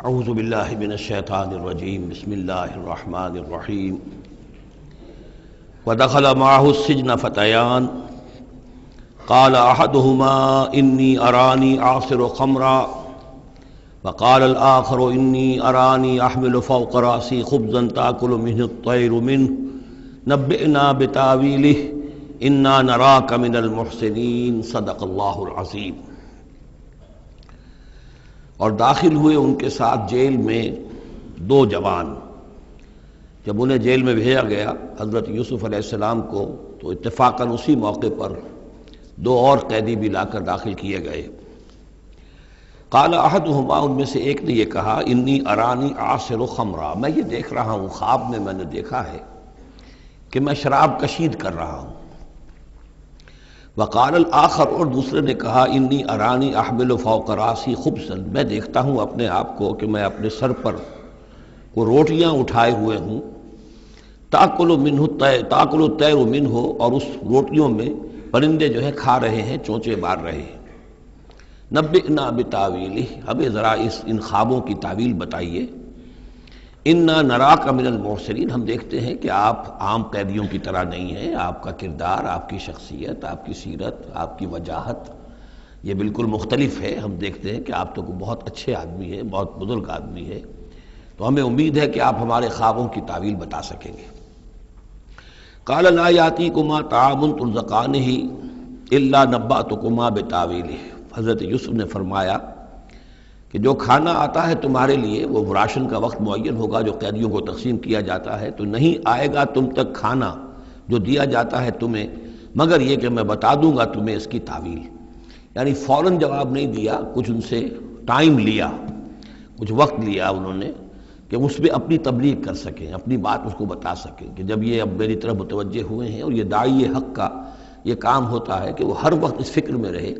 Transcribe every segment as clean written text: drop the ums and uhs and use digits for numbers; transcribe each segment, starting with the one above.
اعوذ باللہ من الشیطان الرجیم بسم اللہ الرحمن الرحیم ودخل معه السجن فتیان قال احدهما انی ارانی اعصر خمرا وقال الآخر انی ارانی احمل فوق رأسی خبزا تأکل منه الطیر منه نبئنا بتاویلہ انا نراک من المحسنین صدق اللہ العظیم۔ اور داخل ہوئے ان کے ساتھ جیل میں دو جوان۔ جب انہیں جیل میں بھیجا گیا حضرت یوسف علیہ السلام کو، تو اتفاقاً اسی موقع پر دو اور قیدی بھی لا کر داخل کیے گئے۔ قال احدہما، ان میں سے ایک نے یہ کہا، انی ارانی اعصر خمرا، میں یہ دیکھ رہا ہوں، خواب میں نے دیکھا ہے کہ میں شراب کشید کر رہا ہوں۔ وقال الآخر، اور دوسرے نے کہا، انی ارانی احمل فوق راسی خبزا، میں دیکھتا ہوں اپنے آپ کو کہ میں اپنے سر پر وہ روٹیاں اٹھائے ہوئے ہوں، تاکل الطیر منہ، اور اس روٹیوں میں پرندے جو ہے کھا رہے ہیں، چونچے مار رہے ہیں۔ نبئنا بتاویلہ، ہمیں ذرا ان خوابوں کی تعویل بتائیے۔ انا نراک من المحسنین، ہم دیکھتے ہیں کہ آپ عام قیدیوں کی طرح نہیں ہیں، آپ کا کردار، آپ کی شخصیت، آپ کی سیرت، آپ کی وجاہت یہ بالکل مختلف ہے۔ ہم دیکھتے ہیں کہ آپ تو بہت اچھے آدمی ہیں، بہت بزرگ آدمی ہے، تو ہمیں امید ہے کہ آپ ہمارے خوابوں کی تعویل بتا سکیں گے۔ قال لا یاتیکما طعام ترزقانہ الا نبأتکما بتاویلہ، حضرت یوسف نے فرمایا کہ جو کھانا آتا ہے تمہارے لیے، وہ راشن کا وقت معین ہوگا جو قیدیوں کو تقسیم کیا جاتا ہے، تو نہیں آئے گا تم تک کھانا جو دیا جاتا ہے تمہیں، مگر یہ کہ میں بتا دوں گا تمہیں اس کی تعویل۔ یعنی فوراً جواب نہیں دیا، کچھ ان سے ٹائم لیا، کچھ وقت لیا انہوں نے کہ اس پہ اپنی تبلیغ کر سکیں، اپنی بات اس کو بتا سکیں کہ جب یہ اب میری طرف متوجہ ہوئے ہیں۔ اور یہ داعی حق کا یہ کام ہوتا ہے کہ وہ ہر وقت اس فکر میں رہے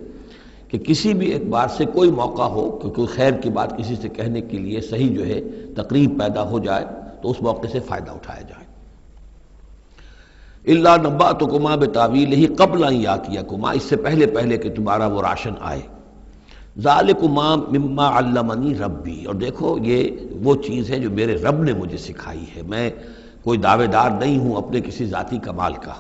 کہ کسی بھی اعتبار سے کوئی موقع ہو کہ کوئی خیر کی بات کسی سے کہنے کے لیے صحیح جو ہے تقریب پیدا ہو جائے تو اس موقع سے فائدہ اٹھایا جائے۔ الا نبأتکما بتاویلہ قبل ان یاتیکما، اس سے پہلے کہ تمہارا وہ راشن آئے۔ ذالکما مما علمنی ربی، اور دیکھو یہ وہ چیز ہے جو میرے رب نے مجھے سکھائی ہے، میں کوئی دعوے دار نہیں ہوں اپنے کسی ذاتی کمال کا۔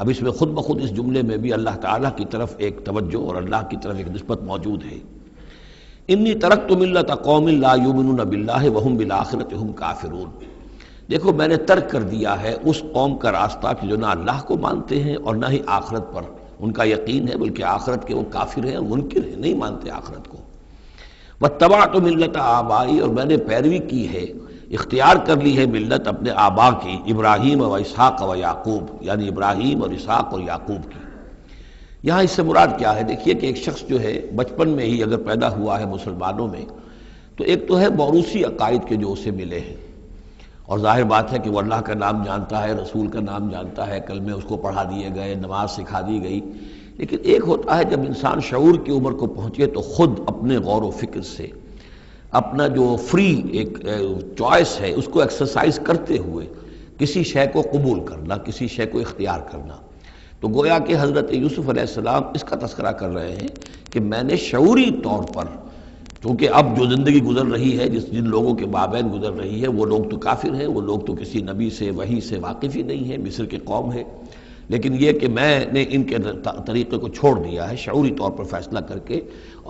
اب اس میں خود بخود اس جملے میں بھی اللہ تعالیٰ کی طرف ایک توجہ اور اللہ کی طرف ایک نسبت موجود ہے۔ انی ترکت ملت قوم لا یؤمنون باللہ وہم بالآخرۃ ہم کافرون، دیکھو میں نے ترک کر دیا ہے اس قوم کا راستہ کہ جو نہ اللہ کو مانتے ہیں اور نہ ہی آخرت پر ان کا یقین ہے، بلکہ آخرت کے وہ کافر ہیں، منکر ہیں، نہیں مانتے آخرت کو۔ واتبعت ملت آبائی، اور میں نے پیروی کی ہے، اختیار کر لی ہے ملت اپنے آبا کی، ابراہیم و اسحاق و یعقوب، یعنی ابراہیم اور اسحاق اور یعقوب کی۔ یہاں اس سے مراد کیا ہے؟ دیکھیے کہ ایک شخص جو ہے بچپن میں ہی اگر پیدا ہوا ہے مسلمانوں میں، تو ایک تو ہے موروثی عقائد کے جو اسے ملے ہیں، اور ظاہر بات ہے کہ وہ اللہ کا نام جانتا ہے، رسول کا نام جانتا ہے، کلمے اس کو پڑھا دیے گئے، نماز سکھا دی گئی۔ لیکن ایک ہوتا ہے جب انسان شعور کی عمر کو پہنچے تو خود اپنے غور و فکر سے اپنا جو فری ایک چوائس ہے اس کو ایکسرسائز کرتے ہوئے کسی شے کو قبول کرنا، کسی شے کو اختیار کرنا۔ تو گویا کہ حضرت یوسف علیہ السلام اس کا تذکرہ کر رہے ہیں کہ میں نے شعوری طور پر، کیونکہ اب جو زندگی گزر رہی ہے، جن لوگوں کے مابین گزر رہی ہے، وہ لوگ تو کافر ہیں، وہ لوگ تو کسی نبی سے وحی سے واقف ہی نہیں ہیں، مصر کے قوم ہے، لیکن یہ کہ میں نے ان کے طریقے کو چھوڑ دیا ہے شعوری طور پر فیصلہ کر کے،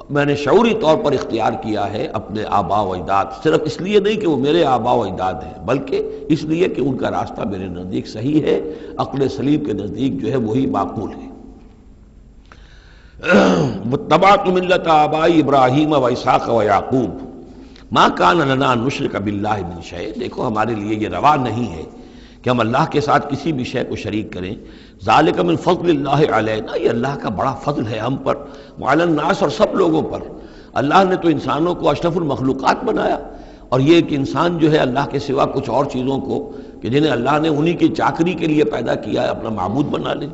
میں نے شعوری طور پر اختیار کیا ہے اپنے آبا و اجداد، صرف اس لیے نہیں کہ وہ میرے آبا و اجداد ہیں، بلکہ اس لیے کہ ان کا راستہ میرے نزدیک صحیح ہے، عقل سلیم کے نزدیک جو ہے وہی معقول ہے۔ واتبعت ملت آبائی ابراہیم و اسحاق و یعقوب ما کان لنا ان نشرک باللہ من شیء، دیکھو ہمارے لیے یہ روا نہیں ہے کہ ہم اللہ کے ساتھ کسی بھی شے کو شریک کریں۔ ذالک من فضل اللہ علینا، یہ اللہ کا بڑا فضل ہے ہم پر، وعلی الناس، اور سب لوگوں پر۔ اللہ نے تو انسانوں کو اشرف المخلوقات بنایا، اور یہ کہ انسان جو ہے اللہ کے سوا کچھ اور چیزوں کو کہ جنہیں اللہ نے انہی کی چاکری کے لیے پیدا کیا ہے اپنا معبود بنا لے۔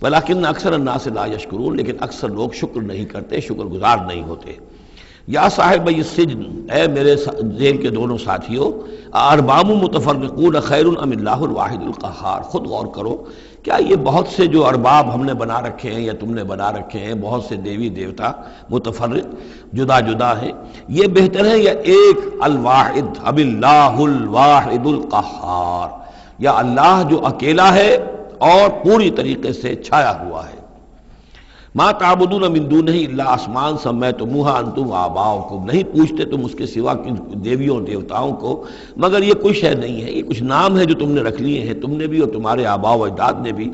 ولیکن اکثر الناس لا یشکرون، لیکن اکثر لوگ شکر نہیں کرتے، شکر گزار نہیں ہوتے۔ یا صاحب السجن، اے میرے جیل کے دونوں ساتھیوں، ارباب متفرقون خیر ام اللہ الواحد القہار، خود غور کرو، کیا یہ بہت سے جو ارباب ہم نے بنا رکھے ہیں یا تم نے بنا رکھے ہیں، بہت سے دیوی دیوتا متفرق جدا جدا ہیں، یہ بہتر ہے یا ایک الواحد ام اللہ الواحد القہار، یا اللہ جو اکیلا ہے اور پوری طریقے سے چھایا ہوا ہے؟ ما تعبدون من دونہ الا اسماء سمیتموها انتم وآباؤکم، نہیں پوچھتے تم اس کے سوا دیویوں دیوتاؤں کو مگر یہ کوئی شے نہیں ہے، یہ کچھ نام ہے جو تم نے رکھ لیے ہیں، تم نے بھی اور تمہارے آباء و اجداد نے بھی۔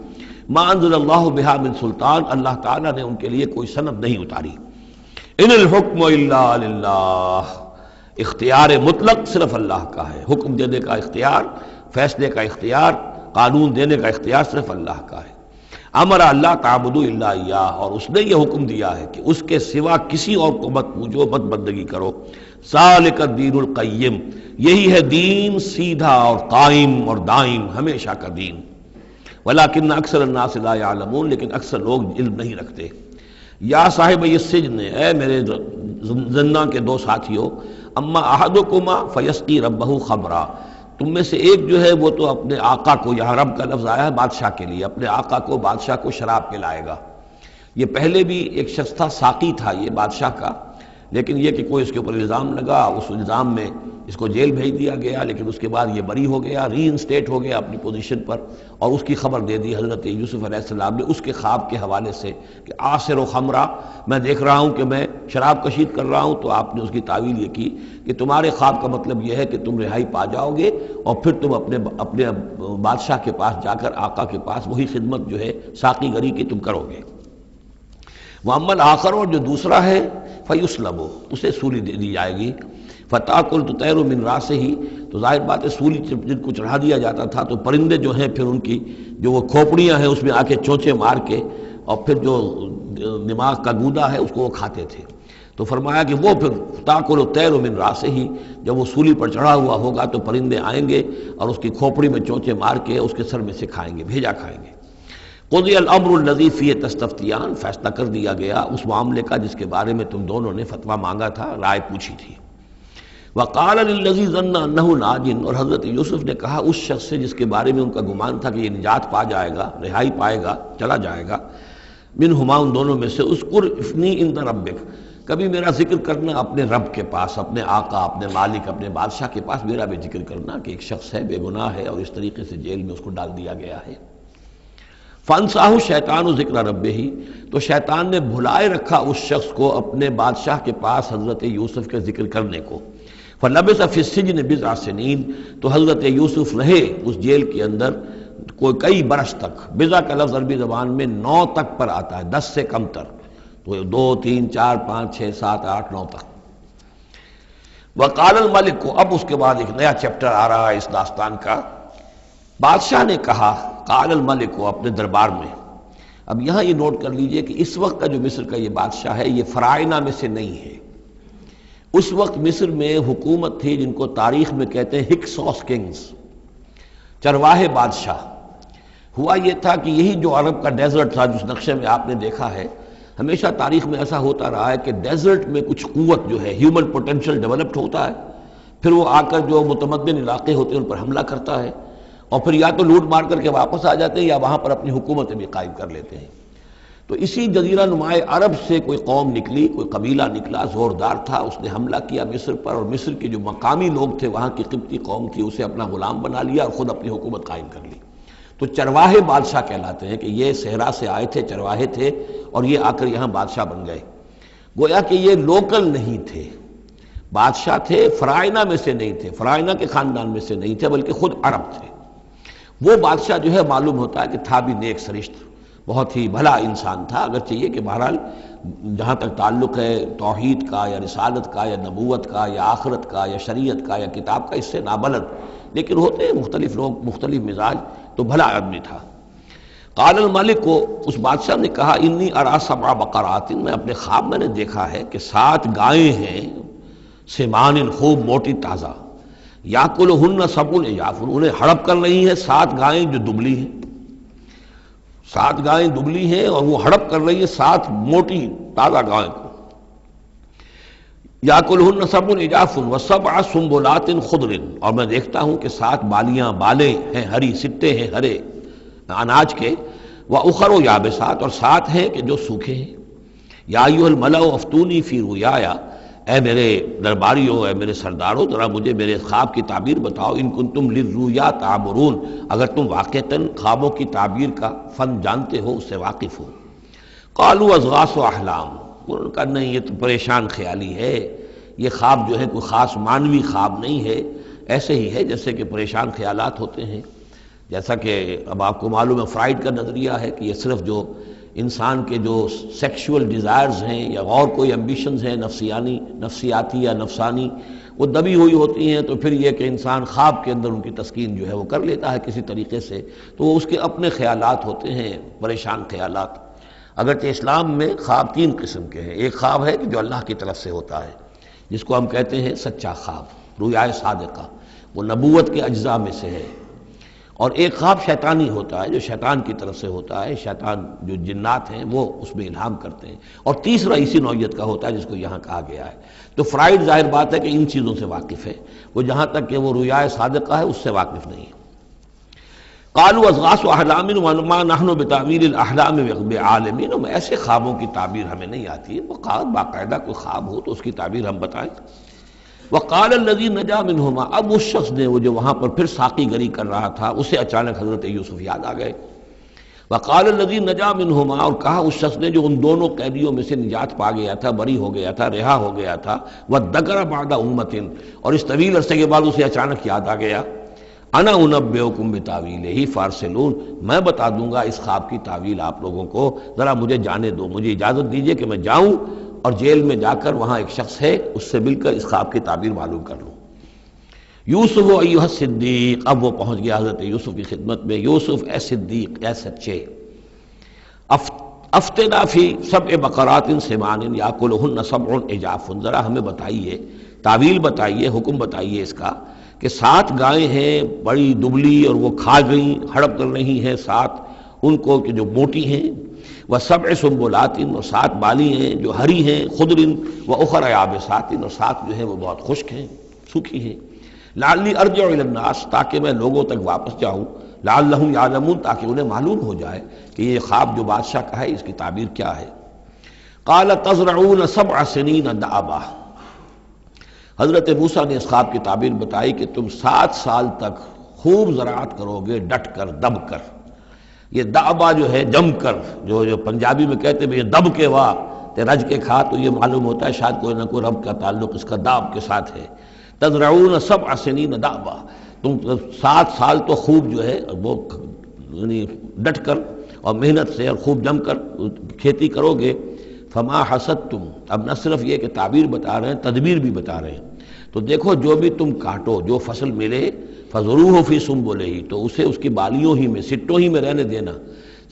ما انزل اللہ بہا من سلطان، اللہ تعالیٰ نے ان کے لیے کوئی سند نہیں اتاری۔ ان الحکم الا للہ، اختیار مطلق صرف اللہ کا ہے، حکم دینے کا اختیار، فیصلے کا اختیار، قانون دینے کا اختیار صرف اللہ کا ہے۔ امر اللہ تعبدوا الا ایاہ، اور اس نے یہ حکم دیا ہے کہ اس کے سوا کسی اور کو مت پوجو، مت بندگی کرو۔ ذالک الدین القیم، یہی ہے دین سیدھا اور قائم اور دائم، ہمیشہ کا دین۔ ولکن اکثر الناس لا یعلمون، لیکن اکثر لوگ علم نہیں رکھتے۔ یا صاحب السجن، اے میرے زندان کے دو ساتھیوں، اما احدکما فیسقی ربہ خمرا، تم میں سے ایک جو ہے وہ تو اپنے آقا کو، یہاں رب کا لفظ آیا ہے بادشاہ کے لیے، اپنے آقا کو، بادشاہ کو شراب پلائے گا۔ یہ پہلے بھی ایک شخص تھا، ساقی تھا یہ بادشاہ کا، لیکن یہ کہ کوئی اس کے اوپر الزام لگا، اس الزام میں اس کو جیل بھیج دیا گیا، لیکن اس کے بعد یہ بری ہو گیا، ری انسٹیٹ ہو گیا اپنی پوزیشن پر، اور اس کی خبر دے دی حضرت یوسف علیہ السلام نے اس کے خواب کے حوالے سے کہ عاصر و خمرہ، میں دیکھ رہا ہوں کہ میں شراب کشید کر رہا ہوں۔ تو آپ نے اس کی تعویل یہ کی کہ تمہارے خواب کا مطلب یہ ہے کہ تم رہائی پا جاؤ گے اور پھر تم اپنے بادشاہ کے پاس جا کر، آقا کے پاس وہی خدمت جو ہے ساقی گری کی تم کرو گے۔ وَأَمَّا الْآخَرُ، اور جو دوسرا ہے، فَيُسْلَبُ، اسے سولی دے دی جائے گی۔ فَتَأْكُلُ الطَّيْرُ مِنْ رَأْسِهِ، تو ظاہر بات ہے سولی جن کو چڑھا دیا جاتا تھا تو پرندے جو ہیں پھر ان کی جو وہ کھوپڑیاں ہیں اس میں آ کے چونچے مار کے، اور پھر جو دماغ کا گودا ہے اس کو وہ کھاتے تھے۔ تو فرمایا کہ وہ پھر تاکل الطیر من راسہ، جب وہ سولی پر چڑھا ہوا ہوگا تو پرندے آئیں گے اور اس کی کھوپڑی میں چونچے مار کے اس کے سر میں سے کھائیں گے، بھیجا کھائیں گے۔ قضی الامر الذی فیہ تستفتیان، فیصلہ کر دیا گیا اس معاملے کا جس کے بارے میں تم دونوں نے فتویٰ مانگا تھا، رائے پوچھی تھی۔ وقال للذی ظن انہ ناج، اور حضرت یوسف نے کہا اس شخص سے جس کے بارے میں ان کا گمان تھا کہ یہ نجات پا جائے گا، رہائی پائے گا، چلا جائے گا، منہما، ان دونوں میں سے، اذکر افنی عند ربک، کبھی میرا ذکر کرنا اپنے رب کے پاس، اپنے آقا، اپنے مالک، اپنے بادشاہ کے پاس میرا بھی ذکر کرنا کہ ایک شخص ہے بے گناہ ہے اور اس طریقے سے جیل میں اس کو ڈال دیا گیا ہے۔ فانساہ شیطان ذکر ربہ، تو شیطان نے بھلائے رکھا اس شخص کو اپنے بادشاہ کے پاس حضرت یوسف کے ذکر کرنے کو۔ فلبث فی السجن بضع سنین، تو حضرت یوسف رہے اس جیل کے اندر کوئی کئی برس تک۔ بضع کا لفظ عربی زبان میں 9 تک پر آتا ہے، 10 سے کم تر، تو 2 3 4 5 6 7 8 9 تک۔ وقال الملک کو، اب اس کے بعد ایک نیا چیپٹر آ رہا ہے اس داستان کا۔ بادشاہ نے کہا، قال الملک کو، اپنے دربار میں۔ اب یہاں یہ نوٹ کر لیجئے کہ اس وقت کا جو مصر کا یہ بادشاہ ہے یہ فرائضہ میں سے نہیں ہے۔ اس وقت مصر میں حکومت تھی جن کو تاریخ میں کہتے ہیں ہکسوس کنگز، چرواہے بادشاہ۔ ہوا یہ تھا کہ یہی جو عرب کا ڈیزرٹ تھا جس نقشے میں آپ نے دیکھا ہے، ہمیشہ تاریخ میں ایسا ہوتا رہا ہے کہ ڈیزرٹ میں کچھ قوت جو ہے، ہیومن پوٹینشل ڈیولپڈ ہوتا ہے، پھر وہ آ کر جو متمدن علاقے ہوتے ہیں ان پر حملہ کرتا ہے، اور پھر یا تو لوٹ مار کر کے واپس آ جاتے ہیں یا وہاں پر اپنی حکومتیں بھی قائم کر لیتے ہیں۔ تو اسی جزیرہ نمائے عرب سے کوئی قوم نکلی، کوئی قبیلہ نکلا، زوردار تھا، اس نے حملہ کیا مصر پر، اور مصر کے جو مقامی لوگ تھے، وہاں کی قبطی قوم تھی، اسے اپنا غلام بنا لیا اور خود اپنی حکومت قائم کر لی۔ تو چرواہے بادشاہ کہلاتے ہیں کہ یہ صحرا سے آئے تھے، چرواہے تھے، اور یہ آ کر یہاں بادشاہ بن گئے۔ گویا کہ یہ لوکل نہیں تھے، بادشاہ تھے، فرائضہ میں سے نہیں تھے، فرائضہ کے خاندان میں سے نہیں تھے، بلکہ خود عرب تھے۔ وہ بادشاہ جو ہے معلوم ہوتا ہے کہ تھا بھی نیک سرشت، بہت ہی بھلا انسان تھا، اگرچہ یہ کہ بہرحال جہاں تک تعلق ہے توحید کا یا رسالت کا یا نبوت کا یا آخرت کا یا شریعت کا یا کتاب کا، اس سے نابلد، لیکن ہوتے ہیں مختلف لوگ، مختلف مزاج، تو بھلا آدمی تھا۔ قال الملک کو، اس بادشاہ نے کہا، انی ارا 7 بقرات، میں اپنے خواب میں نے دیکھا ہے کہ 7 گائیں ہیں، سمان، خوب موٹی تازہ، یاکلہن 7 عجاف، انہیں ہڑپ کر رہی ہیں 7 گائیں جو دبلی ہیں، 7 گائیں دبلی ہیں اور وہ ہڑپ کر رہی ہے 7 موٹی تازہ گائیں کو۔ یاکلہن سبع عجاف وسبع سنبلات خضر، اور میں دیکھتا ہوں کہ 7 بالیاں بالیں ہیں ہری، سٹے ہیں ہرے اناج کے، وأخر یابسات، اور 7 ہیں کہ جو سوکھے ہیں۔ یا ایھا الملأ افتونی فی رؤیایا، اے میرے درباریوں، اے میرے سرداروں، ذرا مجھے میرے خواب کی تعبیر بتاؤ، ان کنتم للرؤیا تعبرون، اگر تم واقعتاً خوابوں کی تعبیر کا فن جانتے ہو، اس سے واقف ہو۔ قالوا اضغاث احلام، انہوں نے کہا نہیں، یہ تو پریشان خیالی ہے، یہ خواب جو ہے کوئی خاص معنوی خواب نہیں ہے، ایسے ہی ہے جیسے کہ پریشان خیالات ہوتے ہیں۔ جیسا کہ اب آپ کو معلوم ہے فرائڈ کا نظریہ ہے کہ یہ صرف جو انسان کے جو سیکشول ڈیزائرز ہیں یا اور کوئی ایمبیشنز ہیں نفسیاتی یا نفسانی، وہ دبی ہوئی ہوتی ہیں، تو پھر یہ کہ انسان خواب کے اندر ان کی تسکین جو ہے وہ کر لیتا ہے کسی طریقے سے، تو وہ اس کے اپنے خیالات ہوتے ہیں، پریشان خیالات۔ اگرچہ اسلام میں خواب 3 قسم کے ہیں، ایک خواب ہے کہ جو اللہ کی طرف سے ہوتا ہے، جس کو ہم کہتے ہیں سچا خواب، رؤیا صادقہ، وہ نبوت کے اجزاء میں سے ہے، اور ایک خواب شیطانی ہوتا ہے جو شیطان کی طرف سے ہوتا ہے، شیطان جو جنات ہیں وہ اس میں الہام کرتے ہیں، اور تیسرا اسی نوعیت کا ہوتا ہے جس کو یہاں کہا گیا ہے۔ تو فرائڈ ظاہر بات ہے کہ ان چیزوں سے واقف ہے، وہ جہاں تک کہ وہ رؤیا صادقہ ہے اس سے واقف نہیں ہے۔ قالوا اضغاث احلام وما نحن بتاویل الاحلام بعالمین، ایسے خوابوں کی تعبیر ہمیں نہیں آتی ہے، وہ باقاعدہ کوئی خواب ہو تو اس کی تعبیر ہم بتائیں۔ وقال الذی نجا منہما، اب اس شخص نے، وہ جو وہاں پر پھر ساقی گری کر رہا تھا، اسے اچانک حضرت یوسف یاد آ گئے۔ وقال الذی نجا منہما، اور کہا اس شخص نے جو ان دونوں قیدیوں میں سے نجات پا گیا تھا، بری ہو گیا تھا، رہا ہو گیا تھا، وذکر بعد امۃ، اور اس طویل عرصے کے بعد اسے اچانک یاد آ گیا، انا انبئکم بتاویلہ فارسلون، میں بتا دوں گا اس خواب کی تعویل آپ لوگوں کو، ذرا مجھے جانے دو، مجھے اجازت دیجئے کہ میں جاؤں اور جیل میں جا کر وہاں ایک شخص ہے اس سے مل کر اس خواب کی تعبیر معلوم کر لوں۔ یوسف ایھا الصدیق، اب وہ پہنچ گیا حضرت یوسف کی خدمت میں، یوسف اے صدیق، اے سچے، افتنا فی 7 بقرات سمان یاکلہن 7 عجاف، ذرا ہمیں بتائیے، تعویل بتائیے، حکم بتائیے اس کا کہ 7 گائیں ہیں بڑی دبلی اور وہ کھا گئیں، ہڑپ کر رہی ہیں، 7 ان کو کہ جو موٹی ہیں، وسبع سنبلات، اور 7 بالی ہیں جو ہری ہیں، خضر واخر یابسات، اور 7 جو ہیں وہ بہت خشک ہیں، سوکھی ہیں، لعلی ارجع الی الناس، تاکہ میں لوگوں تک واپس جاؤں، لعلہم یعلمون، تاکہ انہیں معلوم ہو جائے کہ یہ خواب جو بادشاہ کا ہے اس کی تعبیر کیا ہے۔ قال تزرعون 7 سنین دأبا، حضرت موسیٰ نے اس خواب کی تعبیر بتائی کہ تم 7 سال تک خوب زراعت کرو گے، ڈٹ کر، دب کر۔ یہ دأبا جو ہے جم کر، جو پنجابی میں کہتے ہیں یہ دب کے واہ تے رج کے کھا، تو یہ معلوم ہوتا ہے شاید کوئی نہ کوئی رب کا تعلق اس کا داب کے ساتھ ہے۔ تزرعون 7 سنین دأبا، تم 7 سال تو خوب جو ہے وہ یعنی ڈٹ کر اور محنت سے اور خوب جم کر کھیتی کرو گے۔ فما حصدتم، اب نہ صرف یہ کہ تعبیر بتا رہے ہیں، تدبیر بھی بتا رہے ہیں، تو دیکھو جو بھی تم کاٹو، جو فصل ملے، فضروہ فی سنبلہ، تو اسے اس کی بالیوں ہی میں، سٹوں ہی میں رہنے دینا،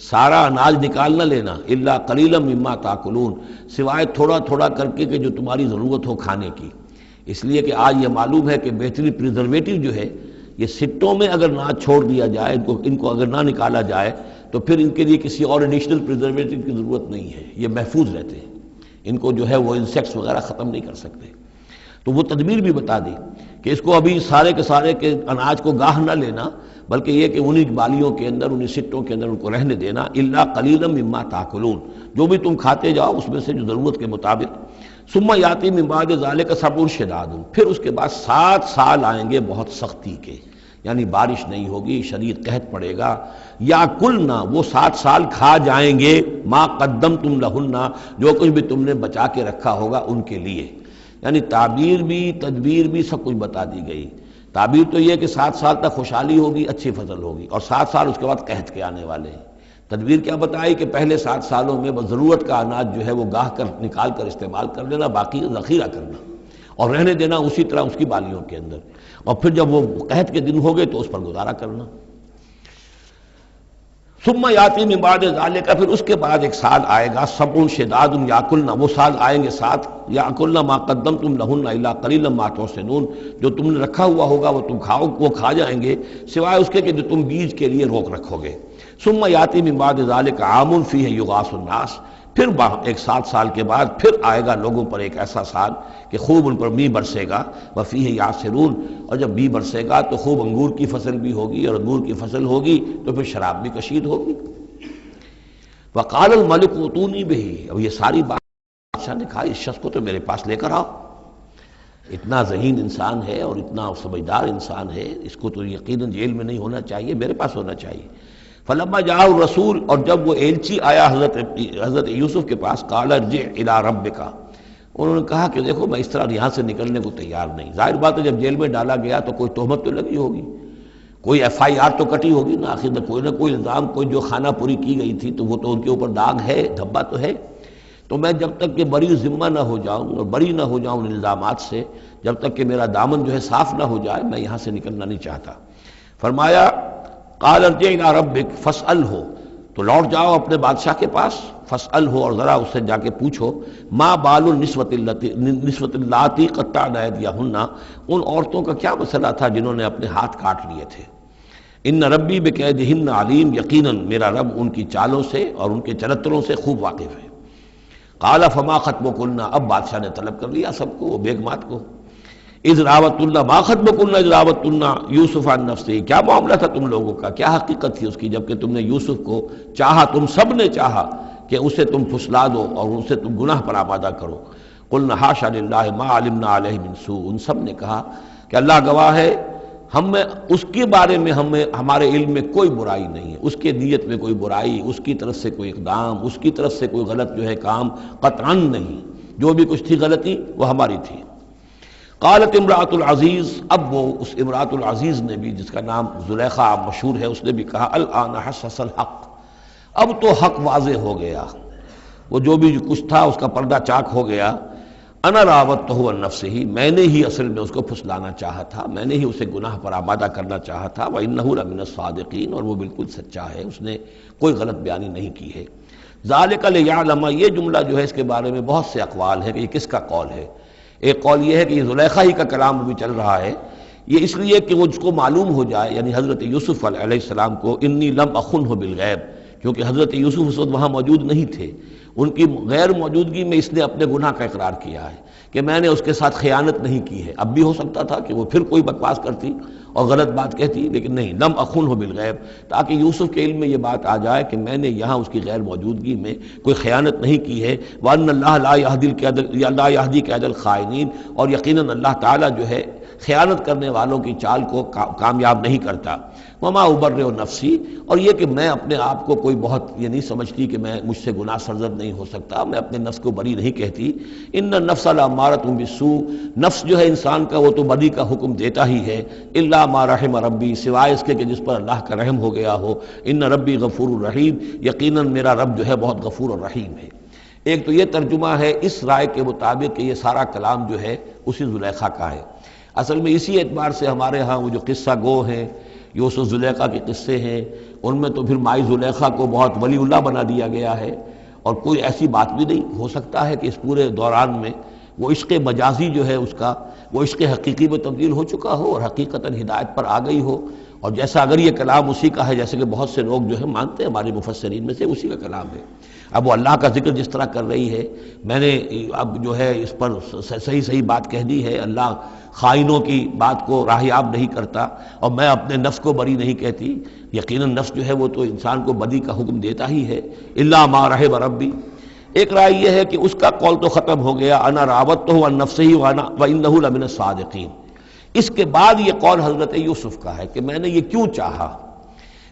سارا اناج نکال نہ لینا، الا قلیلا مما تاکلون، سوائے تھوڑا تھوڑا کر کے کہ جو تمہاری ضرورت ہو کھانے کی۔ اس لیے کہ آج یہ معلوم ہے کہ بہترین پریزرویٹو جو ہے یہ سٹوں میں اگر نہ چھوڑ دیا جائے، ان کو اگر نہ نکالا جائے تو پھر ان کے لیے کسی اور ایڈیشنل پریزرویٹو کی ضرورت نہیں ہے، یہ محفوظ رہتے ہیں، ان کو جو ہے وہ انسیکٹس وغیرہ ختم نہیں کر سکتے۔ تو وہ تدبیر بھی بتا دی کہ اس کو ابھی سارے کے سارے کے اناج کو گاہ نہ لینا، بلکہ یہ کہ انہی بالیوں کے اندر، انہی سٹوں کے اندر ان کو رہنے دینا، الا قلیلا مما تاکلون، جو بھی تم کھاتے جاؤ اس میں سے جو ضرورت کے مطابق۔ ثم یاتی من بعد ذلک 7 شداد، پھر اس کے بعد 7 سال آئیں گے بہت سختی کے، یعنی بارش نہیں ہوگی، شدید قحط پڑے گا، یا کلنا، وہ 7 سال کھا جائیں گے، ما قدمتم لہن، جو کچھ بھی تم نے بچا کے رکھا ہوگا ان کے لیے۔ یعنی تعبیر بھی، تدبیر بھی، سب کچھ بتا دی گئی۔ تعبیر تو یہ کہ 7 سال تک خوشحالی ہوگی، اچھی فصل ہوگی، اور 7 سال اس کے بعد قحط کے آنے والے ہیں۔ تدبیر کیا بتائی کہ پہلے 7 سالوں میں بس ضرورت کا اناج جو ہے وہ گاہ کر نکال کر استعمال کر لینا، باقی ذخیرہ کرنا اور رہنے دینا اسی طرح اس کی بالیوں کے اندر، اور پھر جب وہ قحط کے دن ہو گئے تو اس پر گزارا کرنا۔ ثم یاتی من بعد ذلک، پھر اس کے بعد ایک سال آئے گا، 7 شداد یاکلنا، وہ سال آئیں گے 7، یاکلنا ما قدمتم لہن الا قلیلا ما تحسنون، جو تم نے رکھا ہوا ہوگا وہ تم کھاؤ، وہ کھا جائیں گے، سوائے اس کے کہ جو تم بیج کے لیے روک رکھو گے۔ ثم یاتی من بعد ذلک عام فیہ یغاث الناس، پھر ایک 7 سال کے بعد پھر آئے گا لوگوں پر ایک ایسا سال کہ خوب ان پر می برسے گا، وفیہ یعصرون، اور جب می برسے گا تو خوب انگور کی فصل بھی ہوگی، اور انگور کی فصل ہوگی تو پھر شراب بھی کشید ہوگی۔ وقال الملک اوتونی بہ، اب یہ ساری بات بادشاہ نے کہا اس شخص کو تو میرے پاس لے کر آؤ، اتنا ذہین انسان ہے اور اتنا سمجھدار انسان ہے، اس کو تو یقیناً جیل میں نہیں ہونا چاہیے، میرے پاس ہونا چاہیے۔ فلما جاء الرسول، اور جب وہ ایلچی آیا حضرت یوسف کے پاس، قال ارجع الی ربک، انہوں نے کہا کہ دیکھو میں اس طرح یہاں سے نکلنے کو تیار نہیں۔ ظاہر بات ہے جب جیل میں ڈالا گیا تو کوئی تہمت تو لگی ہوگی، کوئی FIR تو کٹی ہوگی نا، آخر میں کوئی نہ کوئی الزام، کوئی جو خانہ پوری کی گئی تھی تو وہ تو ان کے اوپر داغ ہے، دھبا تو ہے۔ تو میں جب تک کہ بری ذمہ نہ ہو جاؤں اور بری نہ ہو جاؤں ان الزامات سے، جب تک کہ میرا دامن جو ہے صاف نہ ہو جائے، میں یہاں سے نکلنا نہیں چاہتا۔ فرمایا قال ارجع الی ربک فاسألہ، تو لوٹ جاؤ اپنے بادشاہ کے پاس، فاسألہ، اور ذرا اس سے جا کے پوچھو، ما بال النسوۃ اللاتی قطعن ایدیہن، ان عورتوں کا کیا مسئلہ تھا جنہوں نے اپنے ہاتھ کاٹ لیے تھے۔ ان ربی بکیدہن علیم، یقیناً میرا رب ان کی چالوں سے اور ان کے چرتروں سے خوب واقف ہے۔ قال فما خطبکن، اب بادشاہ نے طلب کر لیا سب کو، وہ بیگمات کو۔ اذ راوتن، ما خطبکن اذ راوتن یوسف عن نفسہ، کیا معاملہ تھا تم لوگوں کا، کیا حقیقت تھی اس کی جب کہ تم نے یوسف کو چاہا، تم سب نے چاہا کہ اسے تم پھسلا دو اور اسے تم گناہ پر آمادہ کرو۔ قلنا حاشا للہ ما علمنا علیہ من سوء، ان سب نے کہا کہ اللہ گواہ ہے ہمیں اس کے بارے میں ہمارے علم میں کوئی برائی نہیں ہے، اس کے نیت میں کوئی برائی، اس کی طرف سے کوئی اقدام، اس کی طرف سے کوئی غلط جو ہے کام قطعاً نہیں، جو بھی کچھ تھی غلطی وہ ہماری تھی۔ قالت امرأۃ العزیز، اب وہ اس امرأۃ العزیز نے بھی، جس کا نام زلیخا مشہور ہے، اس نے بھی کہا الآن حسس الحق، اب تو حق واضح ہو گیا، وہ جو بھی کچھ تھا اس کا پردہ چاک ہو گیا۔ انا راودتہ عن نفسہ، میں نے ہی اصل میں اس کو پھسلانا چاہا تھا، میں نے ہی اسے گناہ پر آمادہ کرنا چاہا تھا، وانہ لمن الصادقین، اور وہ بالکل سچا ہے، اس نے کوئی غلط بیانی نہیں کی ہے۔ ذالک لیعلم، یہ جملہ جو ہے اس کے بارے میں بہت سے اقوال ہیں کہ یہ کس کا قول ہے۔ ایک قول یہ ہے کہ یہ زلیخا ہی کا کلام ابھی چل رہا ہے، یہ اس لیے کہ وہ جس کو معلوم ہو جائے، یعنی حضرت یوسف علیہ السلام کو، انی لم اخنہ بالغیب، کیونکہ حضرت یوسف اس وقت وہاں موجود نہیں تھے، ان کی غیر موجودگی میں اس نے اپنے گناہ کا اقرار کیا ہے کہ میں نے اس کے ساتھ خیانت نہیں کی ہے۔ اب بھی ہو سکتا تھا کہ وہ پھر کوئی بکواس کرتی اور غلط بات کہتی، لیکن نہیں، لم اخنہ بالغیب، تاکہ یوسف کے علم میں یہ بات آ جائے کہ میں نے یہاں اس کی غیر موجودگی میں کوئی خیانت نہیں کی ہے۔ وَأَنَّ اللَّهَ لَا يَهْدِي كَيْدَ الْخَائِنِينَ، اور یقیناً اللہ تعالیٰ جو ہے خیانت کرنے والوں کی چال کو کامیاب نہیں کرتا۔ وما ابرئ نفسی، اور یہ کہ میں اپنے آپ کو کوئی بہت یہ نہیں سمجھتی کہ میں مجھ سے گناہ سرزد نہیں ہو سکتا، میں اپنے نفس کو بری نہیں کہتی۔ ان النفس لامارۃ بالسوء، نفس جو ہے انسان کا وہ تو بدی کا حکم دیتا ہی ہے، الا ما رحم ربی، سوائے اس کے کہ جس پر اللہ کا رحم ہو گیا ہو۔ ان ربی غفور الرحیم، یقیناً میرا رب جو ہے بہت غفور اور رحیم ہے۔ ایک تو یہ ترجمہ ہے اس رائے کے مطابق کہ یہ سارا کلام جو ہے اسی زلیخا کا ہے۔ اصل میں اسی اعتبار سے ہمارے ہاں وہ جو قصہ گو ہیں، یوسف زلیخا کے قصے ہیں، ان میں تو پھر مائی زلیخا کو بہت ولی اللہ بنا دیا گیا ہے، اور کوئی ایسی بات بھی نہیں ہو سکتا ہے کہ اس پورے دوران میں وہ عشق مجازی جو ہے اس کا وہ عشق حقیقی میں تبدیل ہو چکا ہو اور حقیقتاً ہدایت پر آ گئی ہو، اور جیسا اگر یہ کلام اسی کا ہے جیسے کہ بہت سے لوگ جو ہے مانتے ہیں ہمارے مفسرین میں سے، اسی کا کلام ہے۔ اب وہ اللہ کا ذکر جس طرح کر رہی ہے، میں نے اب جو ہے اس پر صحیح بات کہہ دی ہے، اللہ خائنوں کی بات کو راہیاب نہیں کرتا، اور میں اپنے نفس کو بری نہیں کہتی، یقیناً نفس جو ہے وہ تو انسان کو بدی کا حکم دیتا ہی ہے، الا ما رحم ربی۔ ایک رائے یہ ہے کہ اس کا قول تو ختم ہو گیا، انا راودتہ عن نفسہ وانہ لمن الصادقین۔ اس کے بعد یہ قول حضرت یوسف کا ہے کہ میں نے یہ کیوں چاہا،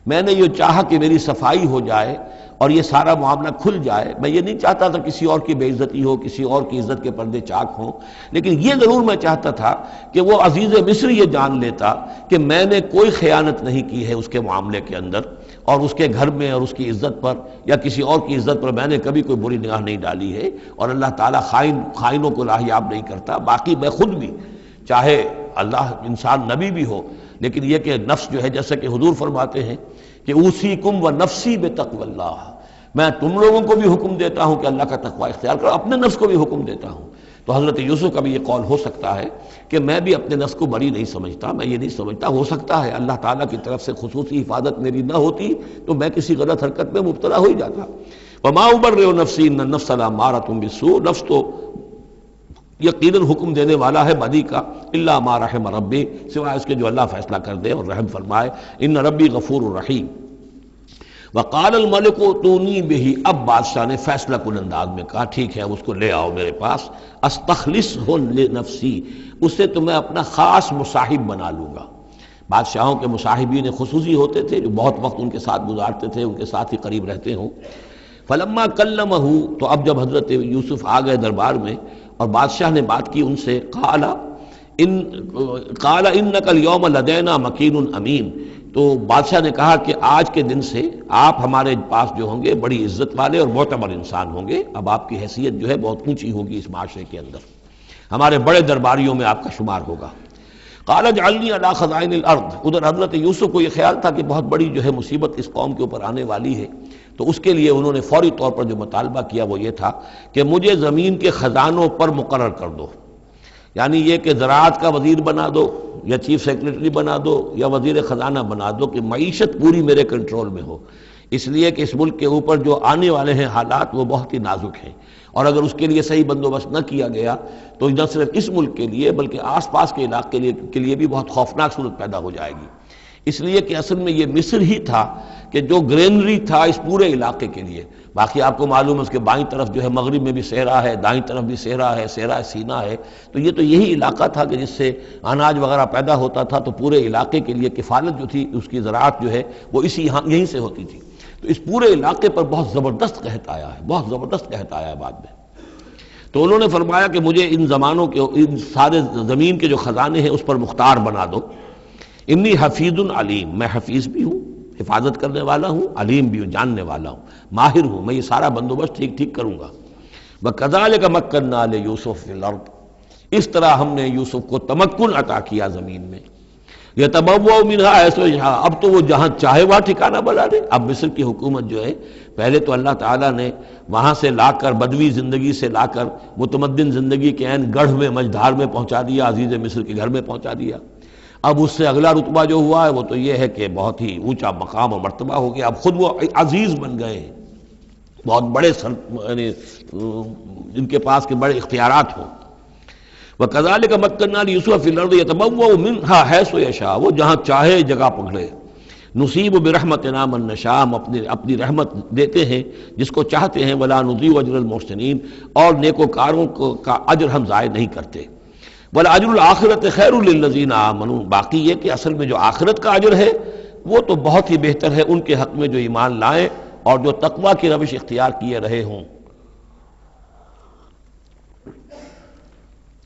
میں نے یہ چاہا کہ میری صفائی ہو جائے اور یہ سارا معاملہ کھل جائے۔ میں یہ نہیں چاہتا تھا کسی اور کی بے عزتی ہو، کسی اور کی عزت کے پردے چاک ہوں، لیکن یہ ضرور میں چاہتا تھا کہ وہ عزیز مصر یہ جان لیتا کہ میں نے کوئی خیانت نہیں کی ہے اس کے معاملے کے اندر، اور اس کے گھر میں اور اس کی عزت پر یا کسی اور کی عزت پر میں نے کبھی کوئی بری نگاہ نہیں ڈالی ہے، اور اللہ تعالیٰ خائنوں کو راہیاب نہیں کرتا۔ باقی میں خود بھی، چاہے اللہ انسان نبی بھی ہو، لیکن یہ کہ نفس جو ہے جیسا کہ حضور فرماتے ہیں کہ اوصیکم و نفسی بتقوی اللہ، میں تم لوگوں کو بھی حکم دیتا ہوں کہ اللہ کا تقوی اختیار کرو، اپنے نفس کو بھی حکم دیتا ہوں۔ تو حضرت یوسف کا بھی یہ قول ہو سکتا ہے کہ میں بھی اپنے نفس کو بری نہیں سمجھتا، میں یہ نہیں سمجھتا، ہو سکتا ہے اللہ تعالیٰ کی طرف سے خصوصی حفاظت میری نہ ہوتی تو میں کسی غلط حرکت میں مبتلا ہو ہی جاتا۔ وما ابرئ نفسی ان النفس لامارۃ بالسوء، نفس تو یقیناً حکم دینے والا ہے بدی کا، الا ما رحم ربی، سوائے اس کے جو اللہ فیصلہ کر دے اور رحم فرمائے، ان ربی غفور رحیم۔ وقال الملک اتونی بہ، اب بادشاہ نے فیصلہ کن انداز میں کہا ٹھیک ہے اب اس کو لے آؤ میرے پاس، استخلصہ لنفسی، اسے تو میں اپنا خاص مصاحب بنا لوں گا۔ بادشاہوں کے مصاحبین خصوصی ہوتے تھے جو بہت وقت ان کے ساتھ گزارتے تھے، ان کے ساتھ ہی قریب رہتے ہوں۔ فلما کلمہ، تو اب جب حضرت یوسف آ گئے دربار میں اور بادشاہ نے بات کی ان سے، قال انک اليوم لدینا مکین امین، تو بادشاہ نے کہا کہ آج کے دن سے آپ ہمارے پاس جو ہوں گے بڑی عزت والے اور معتبر انسان ہوں گے، اب آپ کی حیثیت جو ہے بہت اونچی ہوگی اس معاشرے کے اندر، ہمارے بڑے درباریوں میں آپ کا شمار ہوگا۔ قال اجعلنی علی خزائن الارض، ادھر حضرت یوسف کو یہ خیال تھا کہ بہت بڑی جو ہے مصیبت اس قوم کے اوپر آنے والی ہے، تو اس کے لیے انہوں نے فوری طور پر جو مطالبہ کیا وہ یہ تھا کہ مجھے زمین کے خزانوں پر مقرر کر دو، یعنی یہ کہ زراعت کا وزیر بنا دو یا چیف سیکرٹری بنا دو یا وزیر خزانہ بنا دو، کہ معیشت پوری میرے کنٹرول میں ہو، اس لیے کہ اس ملک کے اوپر جو آنے والے ہیں حالات وہ بہت ہی نازک ہیں، اور اگر اس کے لیے صحیح بندوبست نہ کیا گیا تو نہ صرف اس ملک کے لیے بلکہ آس پاس کے علاقے کے لیے بھی بہت خوفناک صورت پیدا ہو جائے گی، اس لیے کہ اصل میں یہ مصر ہی تھا کہ جو گرینری تھا اس پورے علاقے کے لیے، باقی آپ کو معلوم ہے اس کے بائیں طرف جو ہے مغرب میں بھی صحرا ہے، دائیں طرف بھی صحرا ہے، صحرا سینا ہے، تو یہ تو یہی علاقہ تھا کہ جس سے اناج وغیرہ پیدا ہوتا تھا، تو پورے علاقے کے لیے کفالت جو تھی اس کی زراعت جو ہے وہ یہیں سے ہوتی تھی، تو اس پورے علاقے پر بہت زبردست قحط آیا ہے، بہت زبردست قحط آیا ہے بعد میں۔ تو انہوں نے فرمایا کہ مجھے ان زمانوں کے ان سارے زمین کے جو خزانے ہیں اس پر مختار بنا دو، انی حفیظ علیم، میں حفیظ بھی ہوں، حفاظت کرنے والا ہوں، علیم بھی ہوں، جاننے والا ہوں، ماہر ہوں، میں یہ سارا بندوبست ٹھیک کروں گا۔ وَكَذَلِكَ مَكَّنَّا لِيُوسُفَ فِي الْأَرْضِ، اس طرح ہم نے یوسف کو تمکن عطا کیا زمین میں، يَتَبَوَّأُ مِنْهَا حَيْثُ يَشَاءُ، اب تو وہ جہاں چاہے وہاں ٹھکانہ بنا دے۔ اب مصر کی حکومت جو ہے پہلے تو اللہ تعالیٰ نے وہاں سے لا کر بدوی زندگی سے لا کر متمدن زندگی کے عین گڑھ میں مجدھار میں پہنچا دیا، عزیز مصر کے گھر میں پہنچا دیا۔ اب اس سے اگلا رتبہ جو ہوا ہے وہ تو یہ ہے کہ بہت ہی اونچا مقام اور مرتبہ ہو گیا، اب خود وہ عزیز بن گئے ہیں، بہت بڑے یعنی ان کے پاس کے بڑے اختیارات ہوں۔ وَكَذَلِكَ مَكَّنَّا لِيُوسُفَ فِي الْأَرْضِ يَتَبَوَّأُ مِنْهَا حَيْثُ يَشَاءُ، وہ جہاں چاہے جگہ پکڑے، نصیب برحمتنا من نشاء، ہم اپنی رحمت دیتے ہیں جس کو چاہتے ہیں، ولا نضيع اجر المحسنین، اور نیکوکاروں کا اجر ہم ضائع نہیں کرتے، ولاجر الآخرۃ خیر للذین آمنوا، باقی یہ کہ اصل میں جو آخرت کا اجر ہے وہ تو بہت ہی بہتر ہے ان کے حق میں جو ایمان لائیں اور جو تقویٰ کی روش اختیار کیے رہے ہوں۔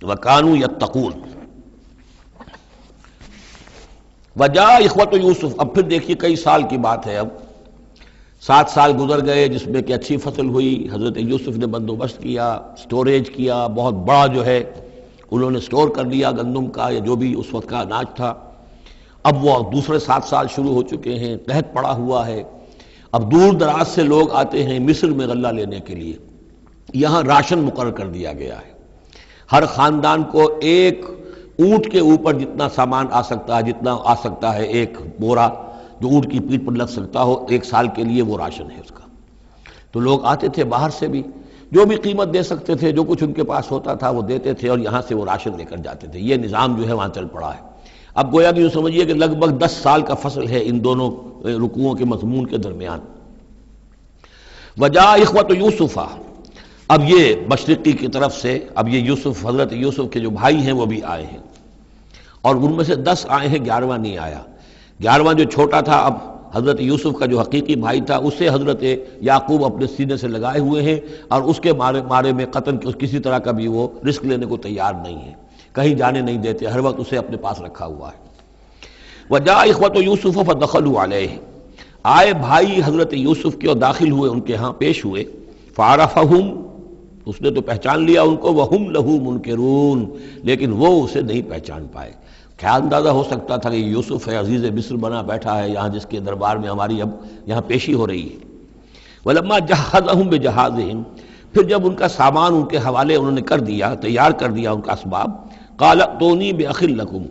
وَكَانُوا يَتَّقُونَ۔ وَجَاءَ إِخْوَةُ یوسف، اب پھر دیکھیے کئی سال کی بات ہے، اب 7 سال گزر گئے جس میں کہ اچھی فصل ہوئی، حضرت یوسف نے بندوبست کیا، سٹوریج کیا، بہت بڑا جو ہے انہوں نے سٹور کر لیا گندم کا یا جو بھی اس وقت کا اناج تھا۔ اب وہ دوسرے 7 سال شروع ہو چکے ہیں، قحط پڑا ہوا ہے، اب دور دراز سے لوگ آتے ہیں مصر میں غلہ لینے کے لیے، یہاں راشن مقرر کر دیا گیا ہے، ہر خاندان کو ایک اونٹ کے اوپر جتنا سامان آ سکتا ہے، جتنا آ سکتا ہے ایک بورا جو اونٹ کی پیٹھ پر لگ سکتا ہو، 1 سال کے لیے وہ راشن ہے اس کا۔ تو لوگ آتے تھے باہر سے بھی، جو بھی قیمت دے سکتے تھے، جو کچھ ان کے پاس ہوتا تھا وہ دیتے تھے اور یہاں سے وہ راشن لے کر جاتے تھے، یہ نظام جو ہے وہاں چل پڑا ہے۔ اب گویا کہ یوں سمجھیے کہ لگ بھگ 10 سال کا فصل ہے ان دونوں رکوعوں کے مضمون کے درمیان۔ وجاء اخوۃ یوسف، اب یہ مشرقی کی طرف سے اب یہ یوسف، حضرت یوسف کے جو بھائی ہیں وہ بھی آئے ہیں، اور ان میں سے 10 آئے ہیں، 11واں نہیں آیا۔ 11واں جو چھوٹا تھا، اب حضرت یوسف کا جو حقیقی بھائی تھا اسے حضرت یعقوب اپنے سینے سے لگائے ہوئے ہیں، اور اس کے مارے میں قطن کسی طرح کا بھی وہ رسک لینے کو تیار نہیں ہے، کہیں جانے نہیں دیتے، ہر وقت اسے اپنے پاس رکھا ہوا ہے۔ وجاء اخوۃ یوسف فدخلوا علیہ، آئے بھائی حضرت یوسف کے اور داخل ہوئے ان کے ہاں، پیش ہوئے۔ فعرفہم، اس نے تو پہچان لیا ان کو، وہم لہ منکرون، لیکن وہ اسے نہیں پہچان پائے۔ کیا اندازہ ہو سکتا تھا کہ یوسف ہے، عزیز مصر بنا بیٹھا ہے یہاں، جس کے دربار میں ہماری اب یہاں پیشی ہو رہی ہے۔ ولما جہزہم بجہازہم، پھر جب ان کا سامان ان کے حوالے انہوں نے کر دیا، تیار کر دیا ان کا اسباب، قال ائتونی باخ لکم،